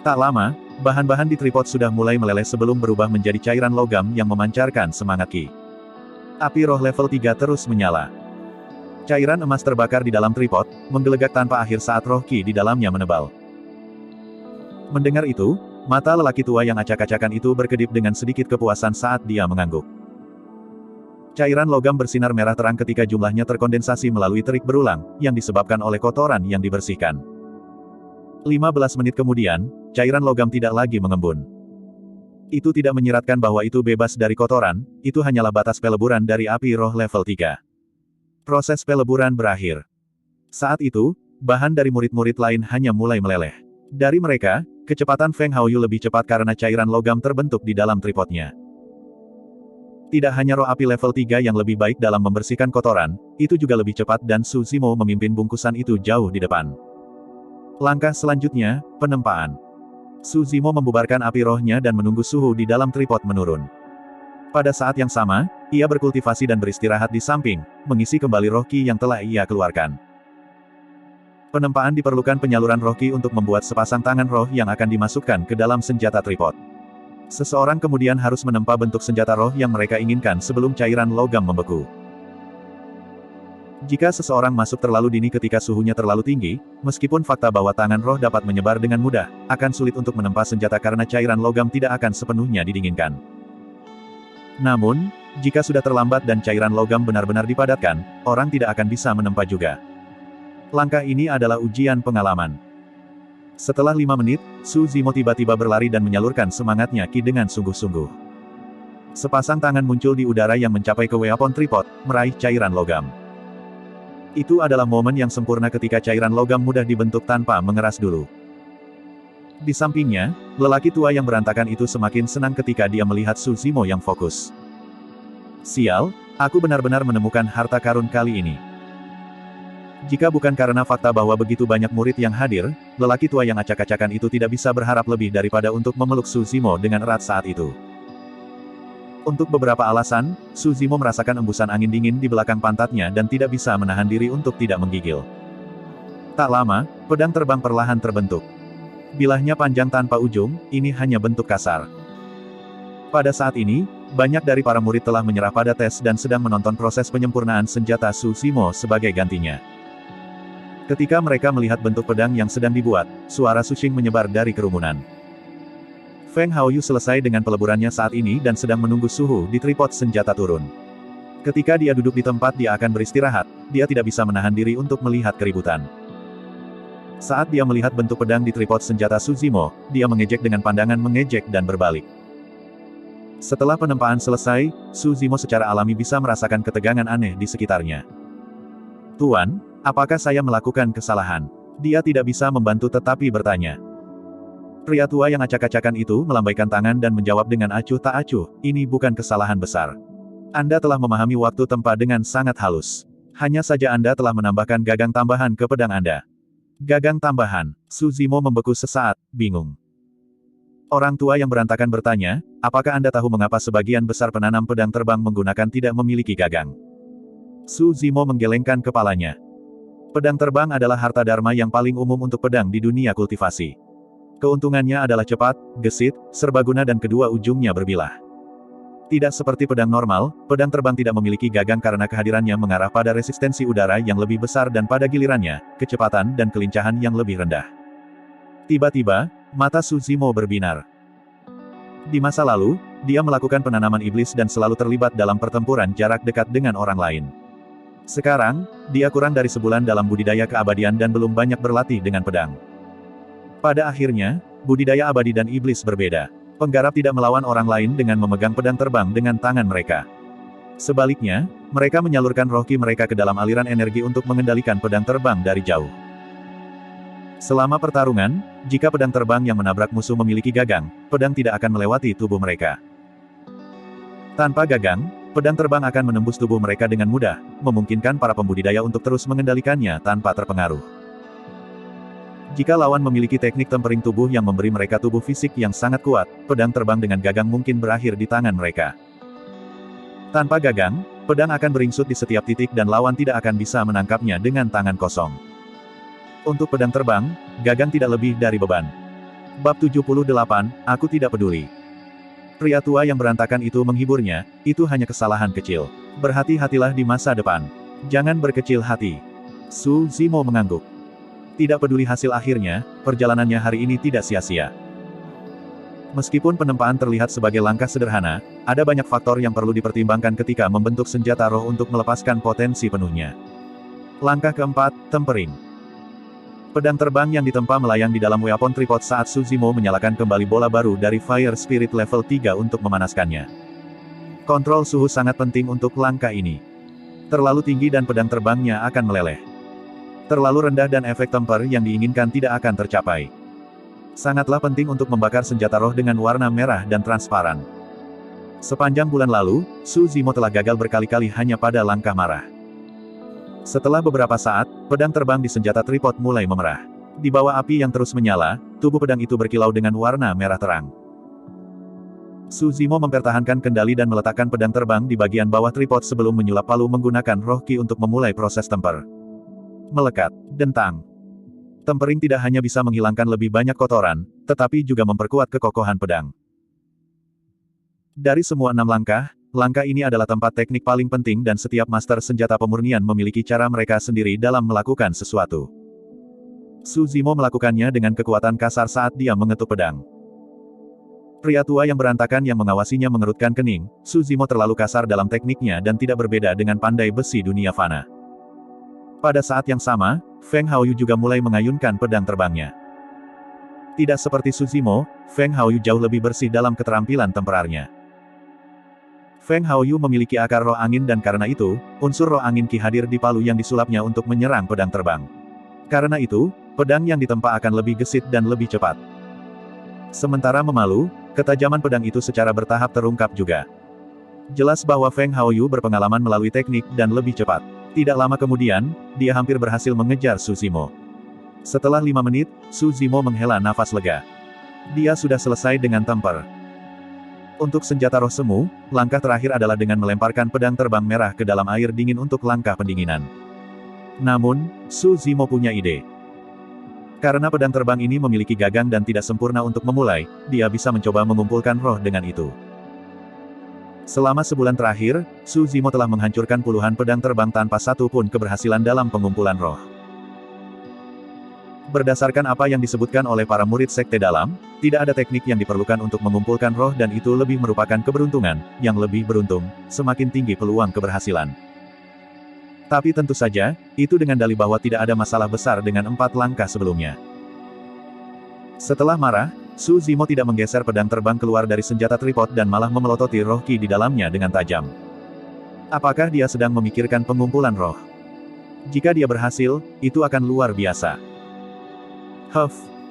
Tak lama, bahan-bahan di tripod sudah mulai meleleh sebelum berubah menjadi cairan logam yang memancarkan semangat ki. Api roh level 3 terus menyala. Cairan emas terbakar di dalam tripod, menggelegak tanpa akhir saat roh ki di dalamnya menebal. Mendengar itu, mata lelaki tua yang acak-acakan itu berkedip dengan sedikit kepuasan saat dia mengangguk. Cairan logam bersinar merah terang ketika jumlahnya terkondensasi melalui terik berulang, yang disebabkan oleh kotoran yang dibersihkan. 15 menit kemudian, cairan logam tidak lagi mengembun. Itu tidak menyiratkan bahwa itu bebas dari kotoran, itu hanyalah batas peleburan dari api roh level 3. Proses peleburan berakhir. Saat itu, bahan dari murid-murid lain hanya mulai meleleh. Dari mereka, kecepatan Feng Haoyu lebih cepat karena cairan logam terbentuk di dalam tripodnya. Tidak hanya roh api level 3 yang lebih baik dalam membersihkan kotoran, itu juga lebih cepat dan Suzimo memimpin bungkusan itu jauh di depan. Langkah selanjutnya, penempaan. Suzimo membubarkan api rohnya dan menunggu suhu di dalam tripod menurun. Pada saat yang sama, ia berkultivasi dan beristirahat di samping, mengisi kembali roh ki yang telah ia keluarkan. Penempaan diperlukan penyaluran roh ki untuk membuat sepasang tangan roh yang akan dimasukkan ke dalam senjata tripod. Seseorang kemudian harus menempa bentuk senjata roh yang mereka inginkan sebelum cairan logam membeku. Jika seseorang masuk terlalu dini ketika suhunya terlalu tinggi, meskipun fakta bahwa tangan roh dapat menyebar dengan mudah, akan sulit untuk menempa senjata karena cairan logam tidak akan sepenuhnya didinginkan. Namun, jika sudah terlambat dan cairan logam benar-benar dipadatkan, orang tidak akan bisa menempa juga. Langkah ini adalah ujian pengalaman. Setelah 5 menit, Su Zimo tiba-tiba berlari dan menyalurkan semangatnya Qi dengan sungguh-sungguh. Sepasang tangan muncul di udara yang mencapai ke weapon tripod, meraih cairan logam. Itu adalah momen yang sempurna ketika cairan logam mudah dibentuk tanpa mengeras dulu. Di sampingnya, lelaki tua yang berantakan itu semakin senang ketika dia melihat Su Zimo yang fokus. Sial, aku benar-benar menemukan harta karun kali ini. Jika bukan karena fakta bahwa begitu banyak murid yang hadir, lelaki tua yang acak-acakan itu tidak bisa berharap lebih daripada untuk memeluk Su Zimo dengan erat saat itu. Untuk beberapa alasan, Su Zimo merasakan embusan angin dingin di belakang pantatnya dan tidak bisa menahan diri untuk tidak menggigil. Tak lama, pedang terbang perlahan terbentuk. Bilahnya panjang tanpa ujung, ini hanya bentuk kasar. Pada saat ini, banyak dari para murid telah menyerah pada tes dan sedang menonton proses penyempurnaan senjata Su Zimo sebagai gantinya. Ketika mereka melihat bentuk pedang yang sedang dibuat, suara sushing menyebar dari kerumunan. Feng Haoyu selesai dengan peleburannya saat ini dan sedang menunggu suhu di tripod senjata turun. Ketika dia duduk di tempat dia akan beristirahat, dia tidak bisa menahan diri untuk melihat keributan. Saat dia melihat bentuk pedang di tripod senjata Su Zimo, dia mengejek dengan pandangan mengejek dan berbalik. Setelah penempaan selesai, Su Zimo secara alami bisa merasakan ketegangan aneh di sekitarnya. Tuan, apakah saya melakukan kesalahan? Dia tidak bisa membantu tetapi bertanya. Pria tua yang acak-acakan itu melambaikan tangan dan menjawab dengan acuh tak acuh, ini bukan kesalahan besar. Anda telah memahami waktu tempa dengan sangat halus. Hanya saja Anda telah menambahkan gagang tambahan ke pedang Anda. Gagang tambahan. Su Zimo membeku sesaat, bingung. Orang tua yang berantakan bertanya, apakah Anda tahu mengapa sebagian besar penanam pedang terbang menggunakan tidak memiliki gagang? Su Zimo menggelengkan kepalanya. Pedang terbang adalah harta dharma yang paling umum untuk pedang di dunia kultivasi. Keuntungannya adalah cepat, gesit, serbaguna dan kedua ujungnya berbilah. Tidak seperti pedang normal, pedang terbang tidak memiliki gagang karena kehadirannya mengarah pada resistensi udara yang lebih besar dan pada gilirannya, kecepatan dan kelincahan yang lebih rendah. Tiba-tiba, mata Su Zimo berbinar. Di masa lalu, dia melakukan penanaman iblis dan selalu terlibat dalam pertempuran jarak dekat dengan orang lain. Sekarang, dia kurang dari sebulan dalam budidaya keabadian dan belum banyak berlatih dengan pedang. Pada akhirnya, budidaya abadi dan iblis berbeda. Penggarap tidak melawan orang lain dengan memegang pedang terbang dengan tangan mereka. Sebaliknya, mereka menyalurkan roh Qi mereka ke dalam aliran energi untuk mengendalikan pedang terbang dari jauh. Selama pertarungan, jika pedang terbang yang menabrak musuh memiliki gagang, pedang tidak akan melewati tubuh mereka. Tanpa gagang, pedang terbang akan menembus tubuh mereka dengan mudah, memungkinkan para pembudidaya untuk terus mengendalikannya tanpa terpengaruh. Jika lawan memiliki teknik tempering tubuh yang memberi mereka tubuh fisik yang sangat kuat, pedang terbang dengan gagang mungkin berakhir di tangan mereka. Tanpa gagang, pedang akan beringsut di setiap titik dan lawan tidak akan bisa menangkapnya dengan tangan kosong. Untuk pedang terbang, gagang tidak lebih dari beban. Bab 78, aku tidak peduli. Pria tua yang berantakan itu menghiburnya, itu hanya kesalahan kecil. Berhati-hatilah di masa depan. Jangan berkecil hati. Su Zimo mengangguk. Tidak peduli hasil akhirnya, perjalanannya hari ini tidak sia-sia. Meskipun penempaan terlihat sebagai langkah sederhana, ada banyak faktor yang perlu dipertimbangkan ketika membentuk senjata roh untuk melepaskan potensi penuhnya. Langkah keempat, tempering. Pedang terbang yang ditempa melayang di dalam weapon tripod saat Su Zimo menyalakan kembali bola baru dari Fire Spirit level 3 untuk memanaskannya. Kontrol suhu sangat penting untuk langkah ini. Terlalu tinggi dan pedang terbangnya akan meleleh. Terlalu rendah dan efek temper yang diinginkan tidak akan tercapai. Sangatlah penting untuk membakar senjata roh dengan warna merah dan transparan. Sepanjang bulan lalu, Su Zimo telah gagal berkali-kali hanya pada langkah marah. Setelah beberapa saat, pedang terbang di senjata tripod mulai memerah. Di bawah api yang terus menyala, tubuh pedang itu berkilau dengan warna merah terang. Su Zimo mempertahankan kendali dan meletakkan pedang terbang di bagian bawah tripod sebelum menyulap palu menggunakan roh Qi untuk memulai proses temper. Melekat, dentang. Tempering tidak hanya bisa menghilangkan lebih banyak kotoran, tetapi juga memperkuat kekokohan pedang. Dari semua 6 langkah, langkah ini adalah tempat teknik paling penting dan setiap master senjata pemurnian memiliki cara mereka sendiri dalam melakukan sesuatu. Su Zimo melakukannya dengan kekuatan kasar saat dia mengetuk pedang. Pria tua yang berantakan yang mengawasinya mengerutkan kening. Su Zimo terlalu kasar dalam tekniknya dan tidak berbeda dengan pandai besi dunia fana. Pada saat yang sama, Feng Haoyu juga mulai mengayunkan pedang terbangnya. Tidak seperti Su Zimo, Feng Haoyu jauh lebih bersih dalam keterampilan temperarnya. Feng Haoyu memiliki akar roh angin dan karena itu, unsur roh angin Qi hadir di palu yang disulapnya untuk menyerang pedang terbang. Karena itu, pedang yang ditempa akan lebih gesit dan lebih cepat. Sementara memalu, ketajaman pedang itu secara bertahap terungkap juga. Jelas bahwa Feng Haoyu berpengalaman melalui teknik dan lebih cepat. Tidak lama kemudian, dia hampir berhasil mengejar Su Zimo. Setelah 5 menit, Su Zimo menghela nafas lega. Dia sudah selesai dengan temper. Untuk senjata roh semu, langkah terakhir adalah dengan melemparkan pedang terbang merah ke dalam air dingin untuk langkah pendinginan. Namun, Su Zimo punya ide. Karena pedang terbang ini memiliki gagang dan tidak sempurna untuk memulai, dia bisa mencoba mengumpulkan roh dengan itu. Selama sebulan terakhir, Su Zimo telah menghancurkan puluhan pedang terbang tanpa satu pun keberhasilan dalam pengumpulan roh. Berdasarkan apa yang disebutkan oleh para murid sekte dalam, tidak ada teknik yang diperlukan untuk mengumpulkan roh dan itu lebih merupakan keberuntungan. Yang lebih beruntung, semakin tinggi peluang keberhasilan. Tapi tentu saja, itu dengan dalih bahwa tidak ada masalah besar dengan 4 langkah sebelumnya. Setelah marah, Su Zimo tidak menggeser pedang terbang keluar dari senjata tripod dan malah memelototi roh Qi di dalamnya dengan tajam. Apakah dia sedang memikirkan pengumpulan roh? Jika dia berhasil, itu akan luar biasa.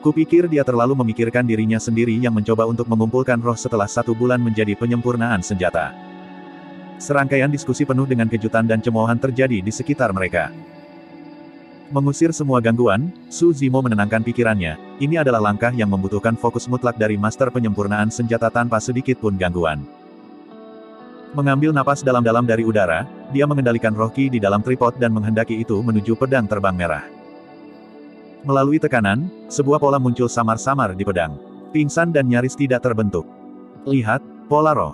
Kupikir dia terlalu memikirkan dirinya sendiri yang mencoba untuk mengumpulkan roh setelah 1 bulan menjadi penyempurnaan senjata. Serangkaian diskusi penuh dengan kejutan dan cemoohan terjadi di sekitar mereka. Mengusir semua gangguan, Su Zimo menenangkan pikirannya. Ini adalah langkah yang membutuhkan fokus mutlak dari master penyempurnaan senjata tanpa sedikit pun gangguan. Mengambil napas dalam-dalam dari udara, dia mengendalikan roh Qi di dalam tripod dan menghendaki itu menuju pedang terbang merah. Melalui tekanan, sebuah pola muncul samar-samar di pedang. Pingsan dan nyaris tidak terbentuk. Lihat, pola roh.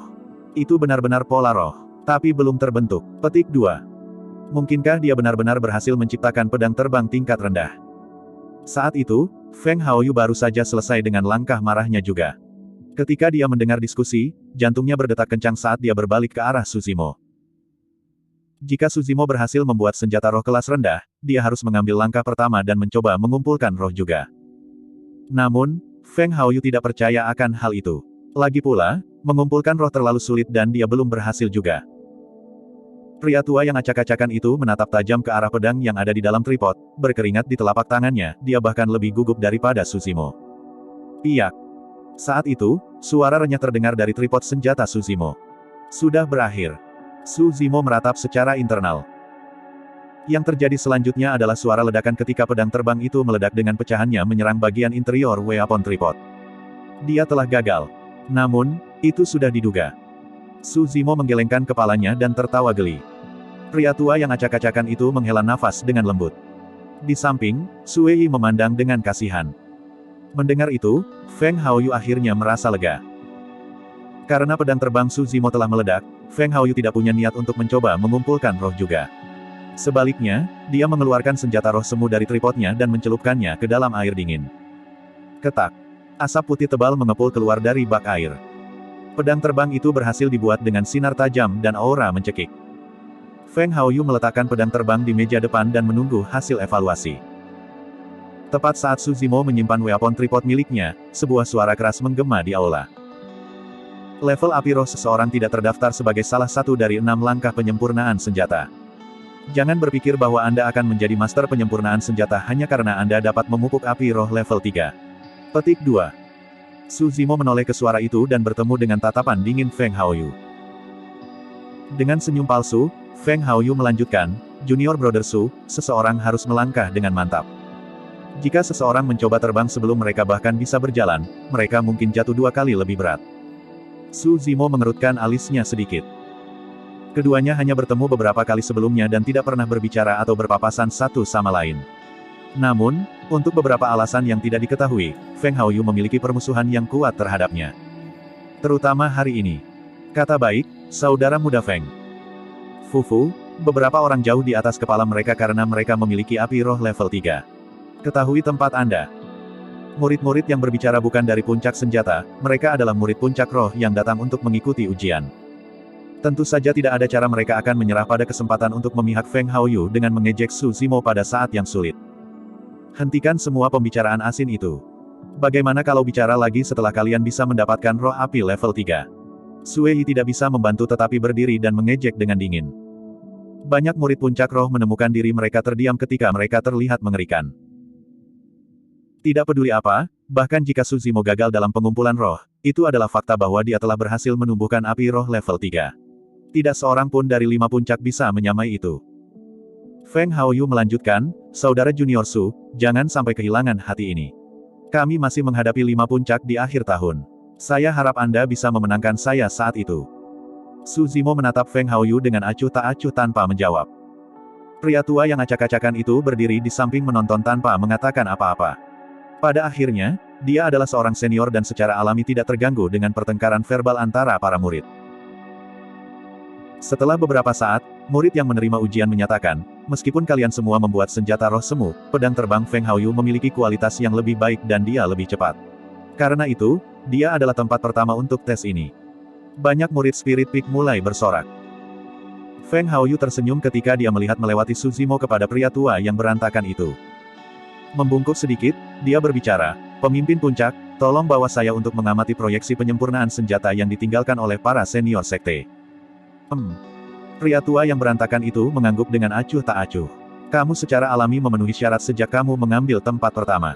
Itu benar-benar pola roh. Tapi belum terbentuk. Petik 2. Mungkinkah dia benar-benar berhasil menciptakan pedang terbang tingkat rendah? Saat itu, Feng Haoyu baru saja selesai dengan langkah marahnya juga. Ketika dia mendengar diskusi, jantungnya berdetak kencang saat dia berbalik ke arah Su Zimo. Jika Su Zimo berhasil membuat senjata roh kelas rendah, dia harus mengambil langkah pertama dan mencoba mengumpulkan roh juga. Namun, Feng Haoyu tidak percaya akan hal itu. Lagi pula, mengumpulkan roh terlalu sulit dan dia belum berhasil juga. Pria tua yang acak-acakan itu menatap tajam ke arah pedang yang ada di dalam tripod, berkeringat di telapak tangannya, dia bahkan lebih gugup daripada Su Zimo. Piyak. Saat itu, suara renyah terdengar dari tripod senjata Su Zimo. Sudah berakhir. Su Zimo meratap secara internal. Yang terjadi selanjutnya adalah suara ledakan ketika pedang terbang itu meledak dengan pecahannya menyerang bagian interior weapon tripod. Dia telah gagal. Namun, itu sudah diduga. Su Zimo menggelengkan kepalanya dan tertawa geli. Pria tua yang acak-acakan itu menghela nafas dengan lembut. Di samping, Su Wei memandang dengan kasihan. Mendengar itu, Feng Haoyu akhirnya merasa lega. Karena pedang terbang Su Zimo telah meledak, Feng Haoyu tidak punya niat untuk mencoba mengumpulkan roh juga. Sebaliknya, dia mengeluarkan senjata roh semu dari tripodnya dan mencelupkannya ke dalam air dingin. Ketak. Asap putih tebal mengepul keluar dari bak air. Pedang terbang itu berhasil dibuat dengan sinar tajam dan aura mencekik. Feng Haoyu meletakkan pedang terbang di meja depan dan menunggu hasil evaluasi. Tepat saat Su Zimo menyimpan weapon tripod miliknya, sebuah suara keras menggema di aula. Level api roh seseorang tidak terdaftar sebagai salah satu dari 6 langkah penyempurnaan senjata. Jangan berpikir bahwa Anda akan menjadi master penyempurnaan senjata hanya karena Anda dapat memupuk api roh level 3. Petik 2. Su Zimo menoleh ke suara itu dan bertemu dengan tatapan dingin Feng Haoyu. Dengan senyum palsu, Feng Haoyu melanjutkan, Junior Brother Su, seseorang harus melangkah dengan mantap. Jika seseorang mencoba terbang sebelum mereka bahkan bisa berjalan, mereka mungkin jatuh 2 kali lebih berat. Su Zimo mengerutkan alisnya sedikit. Keduanya hanya bertemu beberapa kali sebelumnya dan tidak pernah berbicara atau berpapasan satu sama lain. Namun, untuk beberapa alasan yang tidak diketahui, Feng Haoyu memiliki permusuhan yang kuat terhadapnya. Terutama hari ini. Kata baik, saudara muda Feng. Fufu, beberapa orang jauh di atas kepala mereka karena mereka memiliki api roh level 3. Ketahui tempat Anda. Murid-murid yang berbicara bukan dari puncak senjata, mereka adalah murid puncak roh yang datang untuk mengikuti ujian. Tentu saja tidak ada cara mereka akan menyerah pada kesempatan untuk memihak Feng Haoyu dengan mengejek Su Zimo pada saat yang sulit. Hentikan semua pembicaraan asin itu. Bagaimana kalau bicara lagi setelah kalian bisa mendapatkan roh api level 3? Sui tidak bisa membantu tetapi berdiri dan mengejek dengan dingin. Banyak murid puncak roh menemukan diri mereka terdiam ketika mereka terlihat mengerikan. Tidak peduli apa, bahkan jika Su Zimo gagal dalam pengumpulan roh, itu adalah fakta bahwa dia telah berhasil menumbuhkan api roh level 3. Tidak seorang pun dari 5 puncak bisa menyamai itu. Feng Haoyu melanjutkan, saudara junior Su, jangan sampai kehilangan hati ini. Kami masih menghadapi 5 puncak di akhir tahun. Saya harap Anda bisa memenangkan saya saat itu. Su Zimo menatap Feng Haoyu dengan acuh tak acuh tanpa menjawab. Pria tua yang acak-acakan itu berdiri di samping menonton tanpa mengatakan apa-apa. Pada akhirnya, dia adalah seorang senior dan secara alami tidak terganggu dengan pertengkaran verbal antara para murid. Setelah beberapa saat, murid yang menerima ujian menyatakan, meskipun kalian semua membuat senjata roh semu, pedang terbang Feng Haoyu memiliki kualitas yang lebih baik dan dia lebih cepat. Karena itu, dia adalah tempat pertama untuk tes ini. Banyak murid Spirit Peak mulai bersorak. Feng Haoyu tersenyum ketika dia melihat melewati Su Zimo kepada pria tua yang berantakan itu. Membungkuk sedikit, dia berbicara, pemimpin puncak, tolong bawa saya untuk mengamati proyeksi penyempurnaan senjata yang ditinggalkan oleh para senior sekte. Pria tua yang berantakan itu mengangguk dengan acuh tak acuh. Kamu secara alami memenuhi syarat sejak kamu mengambil tempat pertama.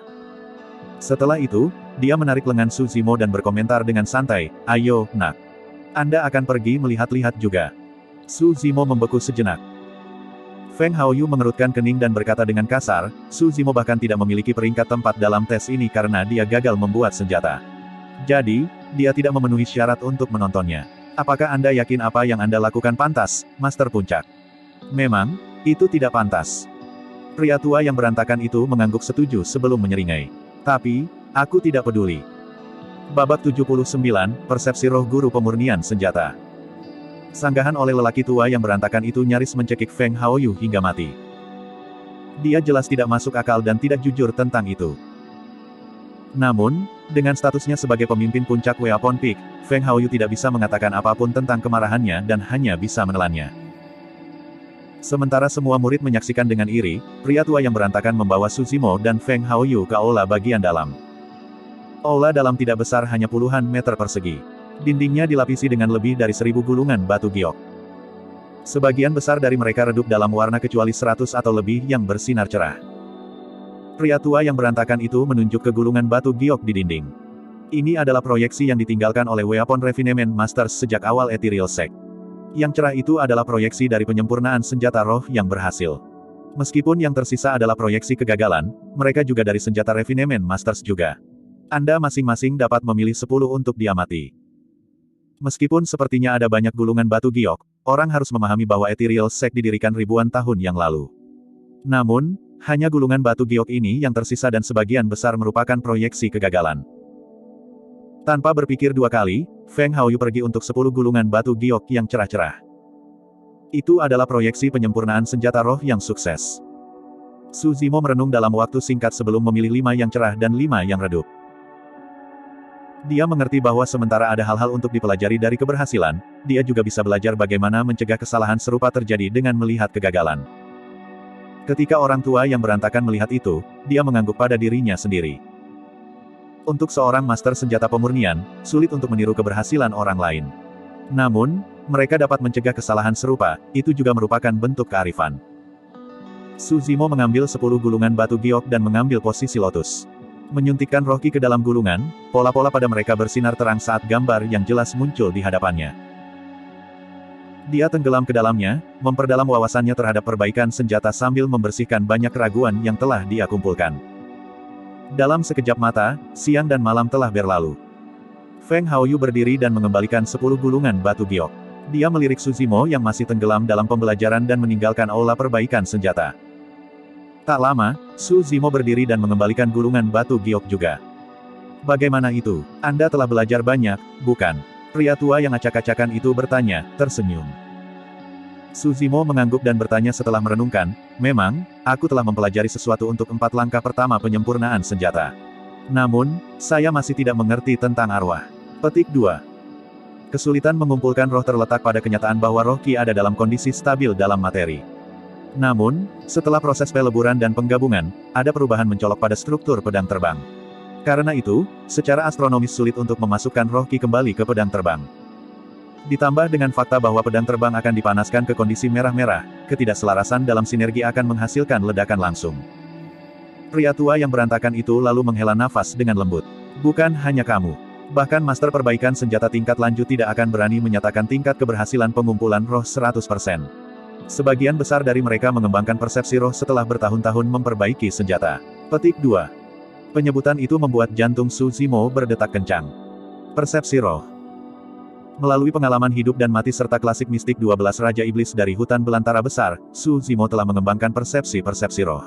Setelah itu, dia menarik lengan Su Zimo dan berkomentar dengan santai, ayo, nak. Anda akan pergi melihat-lihat juga. Su Zimo membeku sejenak. Feng Haoyu mengerutkan kening dan berkata dengan kasar, Su Zimo bahkan tidak memiliki peringkat tempat dalam tes ini karena dia gagal membuat senjata. Jadi, dia tidak memenuhi syarat untuk menontonnya. Apakah Anda yakin apa yang Anda lakukan pantas, Master Puncak? Memang, itu tidak pantas. Pria tua yang berantakan itu mengangguk setuju sebelum menyeringai. Tapi, aku tidak peduli. Babak 79, Persepsi Roh Guru Pemurnian Senjata. Sanggahan oleh lelaki tua yang berantakan itu nyaris mencekik Feng Haoyu hingga mati. Dia jelas tidak masuk akal dan tidak jujur tentang itu. Namun, dengan statusnya sebagai pemimpin puncak Weapon Peak, Feng Haoyu tidak bisa mengatakan apapun tentang kemarahannya dan hanya bisa menelannya. Sementara semua murid menyaksikan dengan iri, pria tua yang berantakan membawa Su Zimo dan Feng Haoyu ke aula bagian dalam. Aula dalam tidak besar hanya puluhan meter persegi. Dindingnya dilapisi dengan lebih dari 1000 gulungan batu giok. Sebagian besar dari mereka redup dalam warna kecuali 100 atau lebih yang bersinar cerah. Pria tua yang berantakan itu menunjuk ke gulungan batu giok di dinding. Ini adalah proyeksi yang ditinggalkan oleh Weapon Refinement Masters sejak awal Ethereal Sect. Yang cerah itu adalah proyeksi dari penyempurnaan senjata roh yang berhasil. Meskipun yang tersisa adalah proyeksi kegagalan, mereka juga dari senjata Refinement Masters juga. Anda masing-masing dapat memilih 10 untuk diamati. Meskipun sepertinya ada banyak gulungan batu giok, orang harus memahami bahwa Ethereal Sect didirikan ribuan tahun yang lalu. Namun, hanya gulungan batu giok ini yang tersisa dan sebagian besar merupakan proyeksi kegagalan. Tanpa berpikir dua kali, Feng Haoyu pergi untuk 10 gulungan batu giok yang cerah-cerah. Itu adalah proyeksi penyempurnaan senjata roh yang sukses. Su Zimo merenung dalam waktu singkat sebelum memilih 5 yang cerah dan 5 yang redup. Dia mengerti bahwa sementara ada hal-hal untuk dipelajari dari keberhasilan, dia juga bisa belajar bagaimana mencegah kesalahan serupa terjadi dengan melihat kegagalan. Ketika orang tua yang berantakan melihat itu, dia mengangguk pada dirinya sendiri. Untuk seorang master senjata pemurnian, sulit untuk meniru keberhasilan orang lain. Namun, mereka dapat mencegah kesalahan serupa, itu juga merupakan bentuk kearifan. Su Zimo mengambil 10 gulungan batu giok dan mengambil posisi lotus. Menyuntikkan roh ki ke dalam gulungan, pola-pola pada mereka bersinar terang saat gambar yang jelas muncul di hadapannya. Dia tenggelam ke dalamnya, memperdalam wawasannya terhadap perbaikan senjata sambil membersihkan banyak keraguan yang telah dia kumpulkan. Dalam sekejap mata, siang dan malam telah berlalu. Feng Haoyu berdiri dan mengembalikan 10 gulungan batu giok. Dia melirik Su Zimo yang masih tenggelam dalam pembelajaran dan meninggalkan aula perbaikan senjata. Tak lama, Su Zimo berdiri dan mengembalikan gulungan batu giok juga. Bagaimana itu? Anda telah belajar banyak, bukan? Pria tua yang acak-acakan itu bertanya, tersenyum. Su Zimo mengangguk dan bertanya setelah merenungkan, memang, aku telah mempelajari sesuatu untuk 4 langkah pertama penyempurnaan senjata. Namun, saya masih tidak mengerti tentang arwah. Petik 2. Kesulitan mengumpulkan roh terletak pada kenyataan bahwa roh Qi ada dalam kondisi stabil dalam materi. Namun, setelah proses peleburan dan penggabungan, ada perubahan mencolok pada struktur pedang terbang. Karena itu, secara astronomis sulit untuk memasukkan roh Qi kembali ke pedang terbang. Ditambah dengan fakta bahwa pedang terbang akan dipanaskan ke kondisi merah-merah, ketidakselarasan dalam sinergi akan menghasilkan ledakan langsung. Pria tua yang berantakan itu lalu menghela nafas dengan lembut. Bukan hanya kamu. Bahkan Master Perbaikan Senjata tingkat lanjut tidak akan berani menyatakan tingkat keberhasilan pengumpulan roh 100%. Sebagian besar dari mereka mengembangkan persepsi roh setelah bertahun-tahun memperbaiki senjata. Petik 2. Penyebutan itu membuat jantung Su Zimo berdetak kencang. Persepsi roh. Melalui pengalaman hidup dan mati serta klasik mistik 12 Raja Iblis dari hutan belantara besar, Su Zimo telah mengembangkan persepsi roh.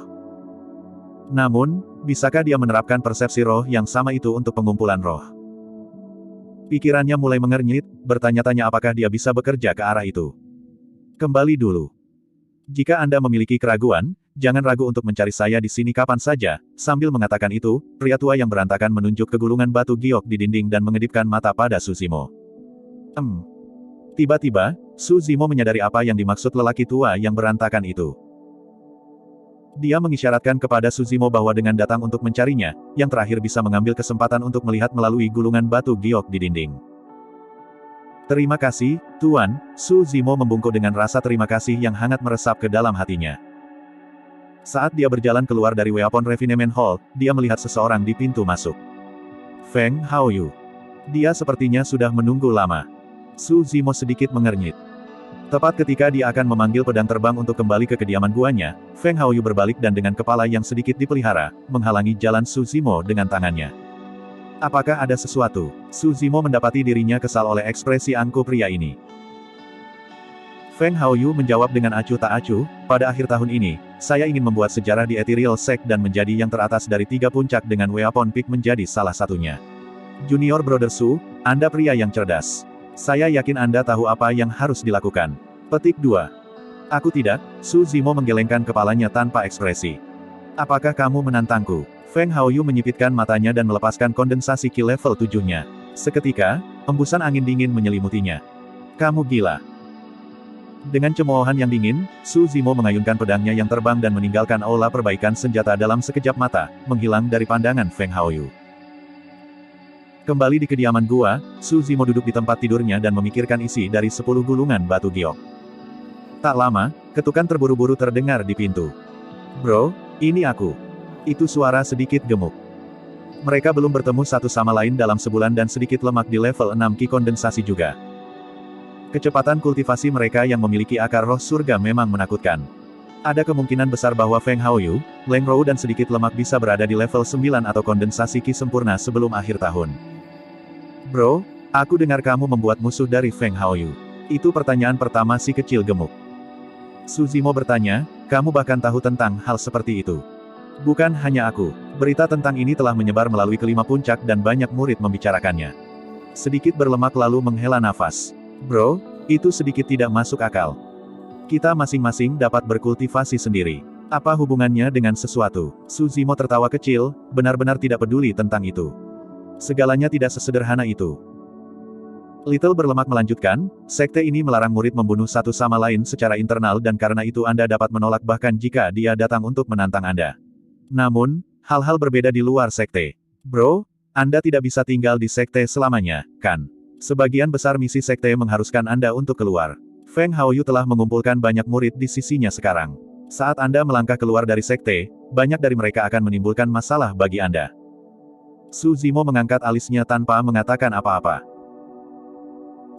Namun, bisakah dia menerapkan persepsi roh yang sama itu untuk pengumpulan roh? Pikirannya mulai mengernyit, bertanya-tanya apakah dia bisa bekerja ke arah itu. Kembali dulu. Jika Anda memiliki keraguan, jangan ragu untuk mencari saya di sini kapan saja. Sambil mengatakan itu, pria tua yang berantakan menunjuk ke gulungan batu giok di dinding dan mengedipkan mata pada Su Zimo. Tiba-tiba, Su Zimo menyadari apa yang dimaksud lelaki tua yang berantakan itu. Dia mengisyaratkan kepada Su Zimo bahwa dengan datang untuk mencarinya, yang terakhir bisa mengambil kesempatan untuk melihat melalui gulungan batu giok di dinding. Terima kasih, Tuan. Su Zimo membungkuk dengan rasa terima kasih yang hangat meresap ke dalam hatinya. Saat dia berjalan keluar dari Weapon Refinement Hall, dia melihat seseorang di pintu masuk. Feng Haoyu. Dia sepertinya sudah menunggu lama. Su Zimo sedikit mengernyit. Tepat ketika dia akan memanggil pedang terbang untuk kembali ke kediaman guanya, Feng Haoyu berbalik dan dengan kepala yang sedikit dipelihara, menghalangi jalan Su Zimo dengan tangannya. Apakah ada sesuatu? Su Zimo mendapati dirinya kesal oleh ekspresi angkuh pria ini. Feng Haoyu menjawab dengan acuh tak acuh, pada akhir tahun ini, saya ingin membuat sejarah di Ethereal Sect dan menjadi yang teratas dari 3 puncak dengan Weapon Peak menjadi salah satunya. Junior Brother Su, Anda pria yang cerdas. Saya yakin Anda tahu apa yang harus dilakukan. Petik 2. Aku tidak, Su Zimo menggelengkan kepalanya tanpa ekspresi. Apakah kamu menantangku? Feng Haoyu menyipitkan matanya dan melepaskan kondensasi Qi level 7-nya. Seketika, hembusan angin dingin menyelimutinya. Kamu gila. Dengan cemoohan yang dingin, Su Zimo mengayunkan pedangnya yang terbang dan meninggalkan aula perbaikan senjata dalam sekejap mata, menghilang dari pandangan Feng Haoyu. Kembali di kediaman gua, Su Zimo duduk di tempat tidurnya dan memikirkan isi dari 10 gulungan batu giok. Tak lama, ketukan terburu-buru terdengar di pintu. Bro, ini aku. Itu suara sedikit gemuk. Mereka belum bertemu satu sama lain dalam sebulan dan sedikit lemak di level 6 Qi kondensasi juga. Kecepatan kultivasi mereka yang memiliki akar roh surga memang menakutkan. Ada kemungkinan besar bahwa Feng Haoyu, Leng Rou dan sedikit lemak bisa berada di level 9 atau kondensasi Qi sempurna sebelum akhir tahun. Bro, aku dengar kamu membuat musuh dari Feng Haoyu. Itu pertanyaan pertama si kecil gemuk. Su Zimo bertanya, kamu bahkan tahu tentang hal seperti itu. Bukan hanya aku. Berita tentang ini telah menyebar melalui kelima puncak dan banyak murid membicarakannya. Sedikit berlemak lalu menghela nafas. Bro, itu sedikit tidak masuk akal. Kita masing-masing dapat berkultivasi sendiri. Apa hubungannya dengan sesuatu? Su Zimo tertawa kecil, benar-benar tidak peduli tentang itu. Segalanya tidak sesederhana itu. Little berlemak melanjutkan, sekte ini melarang murid membunuh satu sama lain secara internal dan karena itu Anda dapat menolak bahkan jika dia datang untuk menantang Anda. Namun, hal-hal berbeda di luar sekte. Bro, Anda tidak bisa tinggal di sekte selamanya, kan? Sebagian besar misi sekte mengharuskan Anda untuk keluar. Feng Haoyu telah mengumpulkan banyak murid di sisinya sekarang. Saat Anda melangkah keluar dari sekte, banyak dari mereka akan menimbulkan masalah bagi Anda. Su Zimo mengangkat alisnya tanpa mengatakan apa-apa.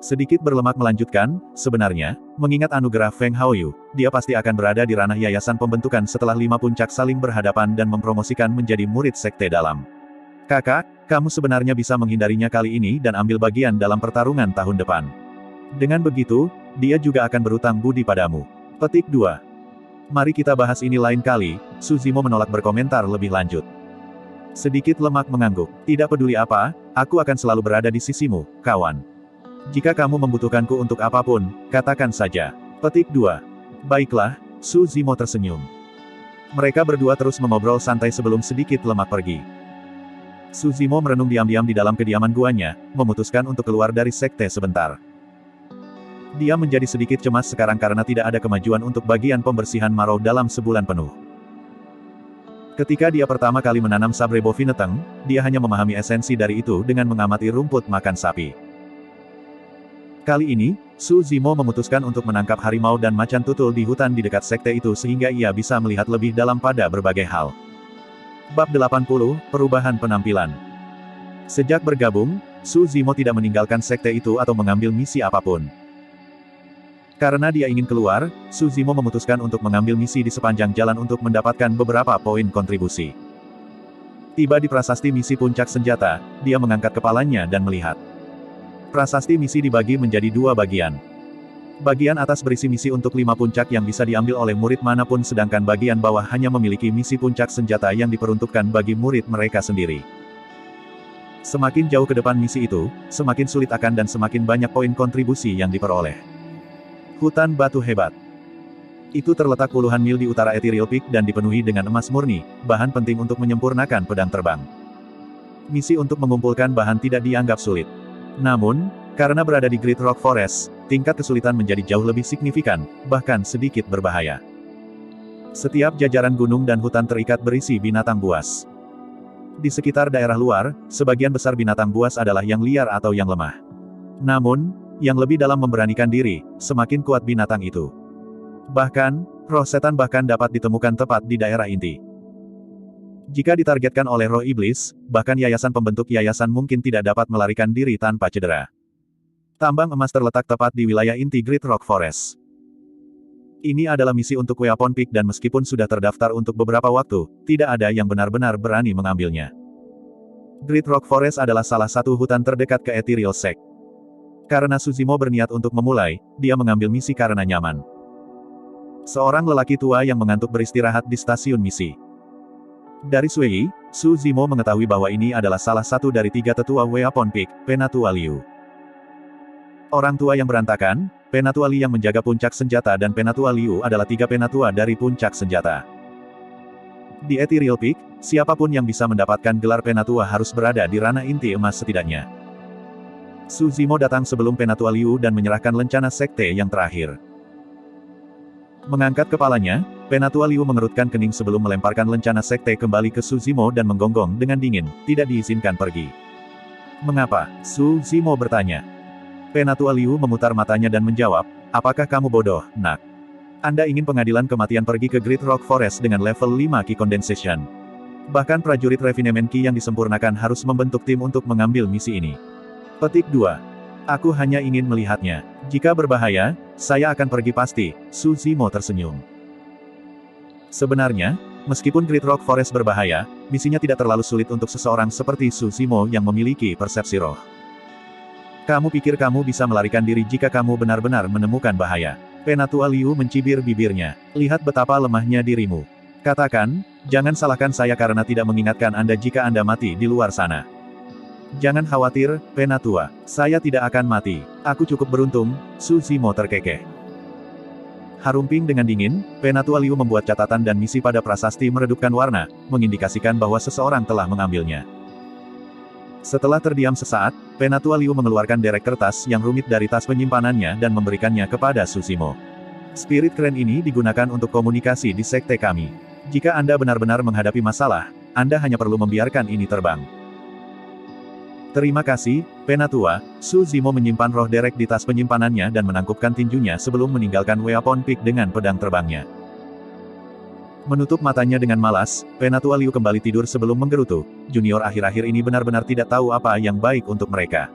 Sedikit berlemak melanjutkan, sebenarnya, mengingat anugerah Feng Haoyu, dia pasti akan berada di ranah yayasan pembentukan setelah 5 puncak saling berhadapan dan mempromosikan menjadi murid sekte dalam. Kakak, kamu sebenarnya bisa menghindarinya kali ini dan ambil bagian dalam pertarungan tahun depan. Dengan begitu, dia juga akan berutang budi padamu. Petik 2. Mari kita bahas ini lain kali, Su Zimo menolak berkomentar lebih lanjut. Sedikit lemak mengangguk. Tidak peduli apa, aku akan selalu berada di sisimu, kawan. Jika kamu membutuhkanku untuk apapun, katakan saja. Petik 2. Baiklah, Su Zimo tersenyum. Mereka berdua terus mengobrol santai sebelum sedikit lemak pergi. Suzimo merenung diam-diam di dalam kediaman guanya, memutuskan untuk keluar dari sekte sebentar. Dia menjadi sedikit cemas sekarang karena tidak ada kemajuan untuk bagian pembersihan marau dalam sebulan penuh. Ketika dia pertama kali menanam sabre bovineteng, dia hanya memahami esensi dari itu dengan mengamati rumput makan sapi. Kali ini, Suzimo memutuskan untuk menangkap harimau dan macan tutul di hutan di dekat sekte itu sehingga ia bisa melihat lebih dalam pada berbagai hal. Bab 80, Perubahan Penampilan. Sejak bergabung, Suzimo tidak meninggalkan sekte itu atau mengambil misi apapun. Karena dia ingin keluar, Suzimo memutuskan untuk mengambil misi di sepanjang jalan untuk mendapatkan beberapa poin kontribusi. Tiba di prasasti misi puncak senjata, dia mengangkat kepalanya dan melihat. Prasasti misi dibagi menjadi dua bagian. Bagian atas berisi misi untuk 5 puncak yang bisa diambil oleh murid manapun sedangkan bagian bawah hanya memiliki misi puncak senjata yang diperuntukkan bagi murid mereka sendiri. Semakin jauh ke depan misi itu, semakin sulit akan dan semakin banyak poin kontribusi yang diperoleh. Hutan batu hebat. Itu terletak puluhan mil di utara Ethereal Peak dan dipenuhi dengan emas murni, bahan penting untuk menyempurnakan pedang terbang. Misi untuk mengumpulkan bahan tidak dianggap sulit. Namun, karena berada di Great Rock Forest, tingkat kesulitan menjadi jauh lebih signifikan, bahkan sedikit berbahaya. Setiap jajaran gunung dan hutan terikat berisi binatang buas. Di sekitar daerah luar, sebagian besar binatang buas adalah yang liar atau yang lemah. Namun, yang lebih dalam memberanikan diri, semakin kuat binatang itu. Bahkan, roh setan bahkan dapat ditemukan tepat di daerah inti. Jika ditargetkan oleh roh iblis, bahkan yayasan pembentuk yayasan mungkin tidak dapat melarikan diri tanpa cedera. Tambang emas terletak tepat di wilayah inti Great Rock Forest. Ini adalah misi untuk Weapon Peak dan meskipun sudah terdaftar untuk beberapa waktu, tidak ada yang benar-benar berani mengambilnya. Great Rock Forest adalah salah satu hutan terdekat ke Ethereal Sect. Karena Suzimo berniat untuk memulai, dia mengambil misi karena nyaman. Seorang lelaki tua yang mengantuk beristirahat di stasiun misi. Dari Sui, Suzimo mengetahui bahwa ini adalah salah satu dari 3 tetua Weapon Peak, Penatua Liu. Orang tua yang berantakan, Penatua Li yang menjaga puncak senjata dan Penatua Liu adalah 3 penatua dari puncak senjata. Di Ethereal Peak, siapapun yang bisa mendapatkan gelar penatua harus berada di ranah inti emas setidaknya. Suzimo datang sebelum Penatua Liu dan menyerahkan lencana sekte yang terakhir. Mengangkat kepalanya, Penatua Liu mengerutkan kening sebelum melemparkan lencana sekte kembali ke Suzimo dan menggonggong dengan dingin, tidak diizinkan pergi. Mengapa? Suzimo bertanya. Penatua Liu memutar matanya dan menjawab, apakah kamu bodoh, nak? Anda ingin pengadilan kematian pergi ke Great Rock Forest dengan level 5 Ki Condensation. Bahkan prajurit Refinement Ki yang disempurnakan harus membentuk tim untuk mengambil misi ini. Petik 2. Aku hanya ingin melihatnya. Jika berbahaya, saya akan pergi pasti, Suzimo tersenyum. Sebenarnya, meskipun Great Rock Forest berbahaya, misinya tidak terlalu sulit untuk seseorang seperti Suzimo yang memiliki persepsi roh. Kamu pikir kamu bisa melarikan diri jika kamu benar-benar menemukan bahaya. Penatua Liu mencibir bibirnya. Lihat betapa lemahnya dirimu. Katakan, jangan salahkan saya karena tidak mengingatkan Anda jika Anda mati di luar sana. Jangan khawatir, Penatua. Saya tidak akan mati. Aku cukup beruntung, Suzimo terkekeh. Harumping dengan dingin, Penatua Liu membuat catatan dan misi pada prasasti meredupkan warna, mengindikasikan bahwa seseorang telah mengambilnya. Setelah terdiam sesaat, Penatua Liu mengeluarkan derek kertas yang rumit dari tas penyimpanannya dan memberikannya kepada Suzimo. Spirit keren ini digunakan untuk komunikasi di sekte kami. Jika Anda benar-benar menghadapi masalah, Anda hanya perlu membiarkan ini terbang. Terima kasih, Penatua. Suzimo menyimpan roh derek di tas penyimpanannya dan menangkupkan tinjunya sebelum meninggalkan Weapon Peak dengan pedang terbangnya. Menutup matanya dengan malas, Penatua Liu kembali tidur sebelum menggerutu. Junior akhir-akhir ini benar-benar tidak tahu apa yang baik untuk mereka.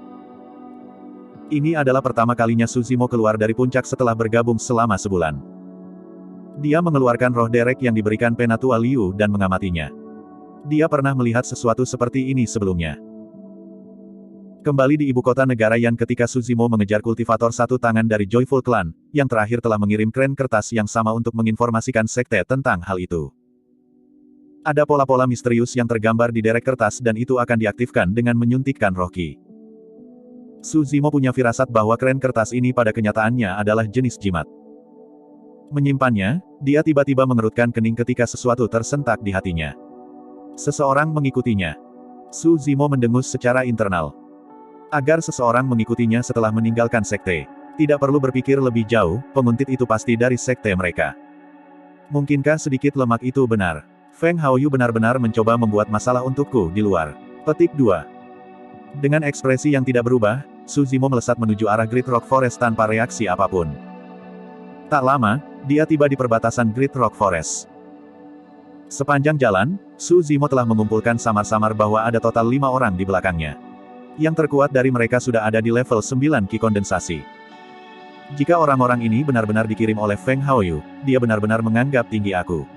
Ini adalah pertama kalinya Suzimo keluar dari puncak setelah bergabung selama sebulan. Dia mengeluarkan roh derek yang diberikan Penatua Liu dan mengamatinya. Dia pernah melihat sesuatu seperti ini sebelumnya. Kembali di ibu kota negara Yan ketika Suzimo mengejar kultivator satu tangan dari Joyful Clan, yang terakhir telah mengirim kren kertas yang sama untuk menginformasikan sekte tentang hal itu. Ada pola-pola misterius yang tergambar di derek kertas dan itu akan diaktifkan dengan menyuntikkan roh Ki. Suzimo punya firasat bahwa kren kertas ini pada kenyataannya adalah jenis jimat. Menyimpannya, dia tiba-tiba mengerutkan kening ketika sesuatu tersentak di hatinya. Seseorang mengikutinya. Su Zimo mendengus secara internal. Agar seseorang mengikutinya setelah meninggalkan sekte. Tidak perlu berpikir lebih jauh, penguntit itu pasti dari sekte mereka. Mungkinkah sedikit lemak itu benar? Feng Haoyu benar-benar mencoba membuat masalah untukku di luar. Petik 2. Dengan ekspresi yang tidak berubah, Su Zimo melesat menuju arah Great Rock Forest tanpa reaksi apapun. Tak lama, dia tiba di perbatasan Great Rock Forest. Sepanjang jalan, Su Zimo telah mengumpulkan samar-samar bahwa ada total 5 orang di belakangnya. Yang terkuat dari mereka sudah ada di level 9 Ki kondensasi. Jika orang-orang ini benar-benar dikirim oleh Feng Haoyu, dia benar-benar menganggap tinggi aku.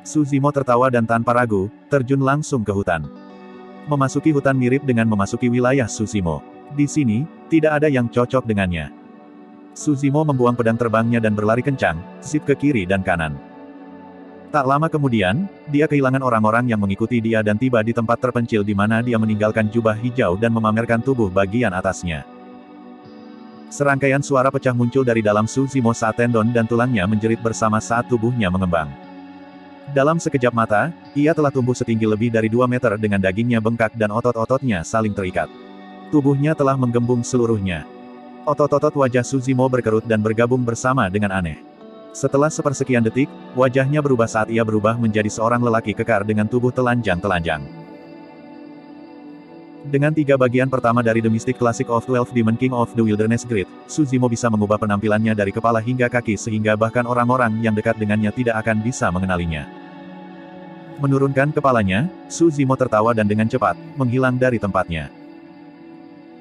Su Zimo tertawa dan tanpa ragu, terjun langsung ke hutan. Memasuki hutan mirip dengan memasuki wilayah Su Zimo. Di sini, tidak ada yang cocok dengannya. Su Zimo membuang pedang terbangnya dan berlari kencang, zip ke kiri dan kanan. Tak lama kemudian, dia kehilangan orang-orang yang mengikuti dia dan tiba di tempat terpencil di mana dia meninggalkan jubah hijau dan memamerkan tubuh bagian atasnya. Serangkaian suara pecah muncul dari dalam Su Zimo saat tendon dan tulangnya menjerit bersama saat tubuhnya mengembang. Dalam sekejap mata, ia telah tumbuh setinggi lebih dari 2 meter dengan dagingnya bengkak dan otot-ototnya saling terikat. Tubuhnya telah menggembung seluruhnya. Otot-otot wajah Su Zimo berkerut dan bergabung bersama dengan aneh. Setelah sepersekian detik, wajahnya berubah saat ia berubah menjadi seorang lelaki kekar dengan tubuh telanjang-telanjang. Dengan 3 bagian pertama dari The Mystic Classic of 12 Demon King of the Wilderness Grid, Su Zimo bisa mengubah penampilannya dari kepala hingga kaki sehingga bahkan orang-orang yang dekat dengannya tidak akan bisa mengenalinya. Menurunkan kepalanya, Su Zimo tertawa dan dengan cepat, menghilang dari tempatnya.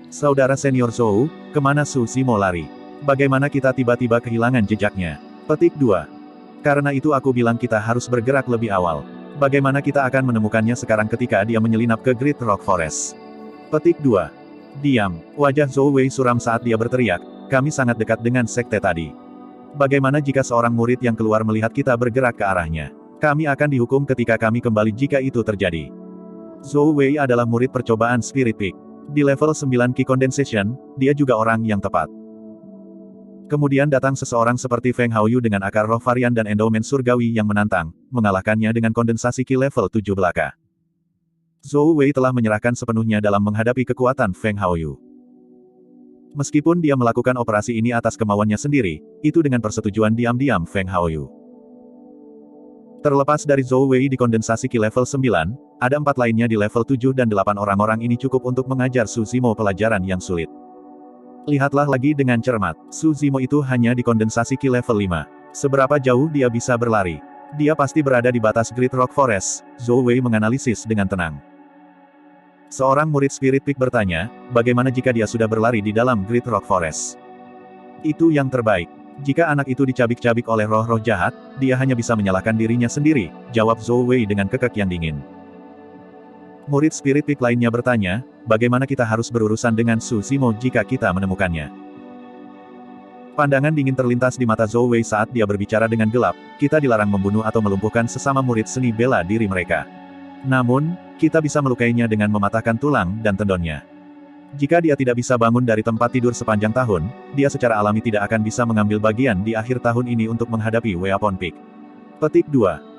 Saudara senior Zhou, kemana Su Zimo lari? Bagaimana kita tiba-tiba kehilangan jejaknya? Petik 2. Karena itu aku bilang kita harus bergerak lebih awal. Bagaimana kita akan menemukannya sekarang ketika dia menyelinap ke Great Rock Forest? Petik 2. Diam. Wajah Zhou Wei suram saat dia berteriak, kami sangat dekat dengan sekte tadi. Bagaimana jika seorang murid yang keluar melihat kita bergerak ke arahnya? Kami akan dihukum ketika kami kembali jika itu terjadi. Zhou Wei adalah murid percobaan Spirit Peak. Di level 9 Ki Condensation, dia juga orang yang tepat. Kemudian datang seseorang seperti Feng Haoyu dengan akar roh varian dan endowment surgawi yang menantang, mengalahkannya dengan kondensasi Ki level 7 belaka. Zhou Wei telah menyerahkan sepenuhnya dalam menghadapi kekuatan Feng Haoyu. Meskipun dia melakukan operasi ini atas kemauannya sendiri, itu dengan persetujuan diam-diam Feng Haoyu. Terlepas dari Zhou Wei di kondensasi Ki level 9, ada 4 lainnya di level 7 dan 8 orang-orang ini cukup untuk mengajar Su Zimo pelajaran yang sulit. Lihatlah lagi dengan cermat, Su Zimo itu hanya di kondensasi Ki level 5. Seberapa jauh dia bisa berlari? Dia pasti berada di batas Great Rock Forest, Zhou Wei menganalisis dengan tenang. Seorang murid Spirit Peak bertanya, bagaimana jika dia sudah berlari di dalam Great Rock Forest? Itu yang terbaik. Jika anak itu dicabik-cabik oleh roh-roh jahat, dia hanya bisa menyalahkan dirinya sendiri, jawab Zhou Wei dengan kekek yang dingin. Murid Spirit Peak lainnya bertanya, bagaimana kita harus berurusan dengan Su Zimo jika kita menemukannya? Pandangan dingin terlintas di mata Zhou Wei saat dia berbicara dengan gelap, kita dilarang membunuh atau melumpuhkan sesama murid seni bela diri mereka. Namun, kita bisa melukainya dengan mematahkan tulang dan tendonnya. Jika dia tidak bisa bangun dari tempat tidur sepanjang tahun, dia secara alami tidak akan bisa mengambil bagian di akhir tahun ini untuk menghadapi Weapon Peak. Petik 2.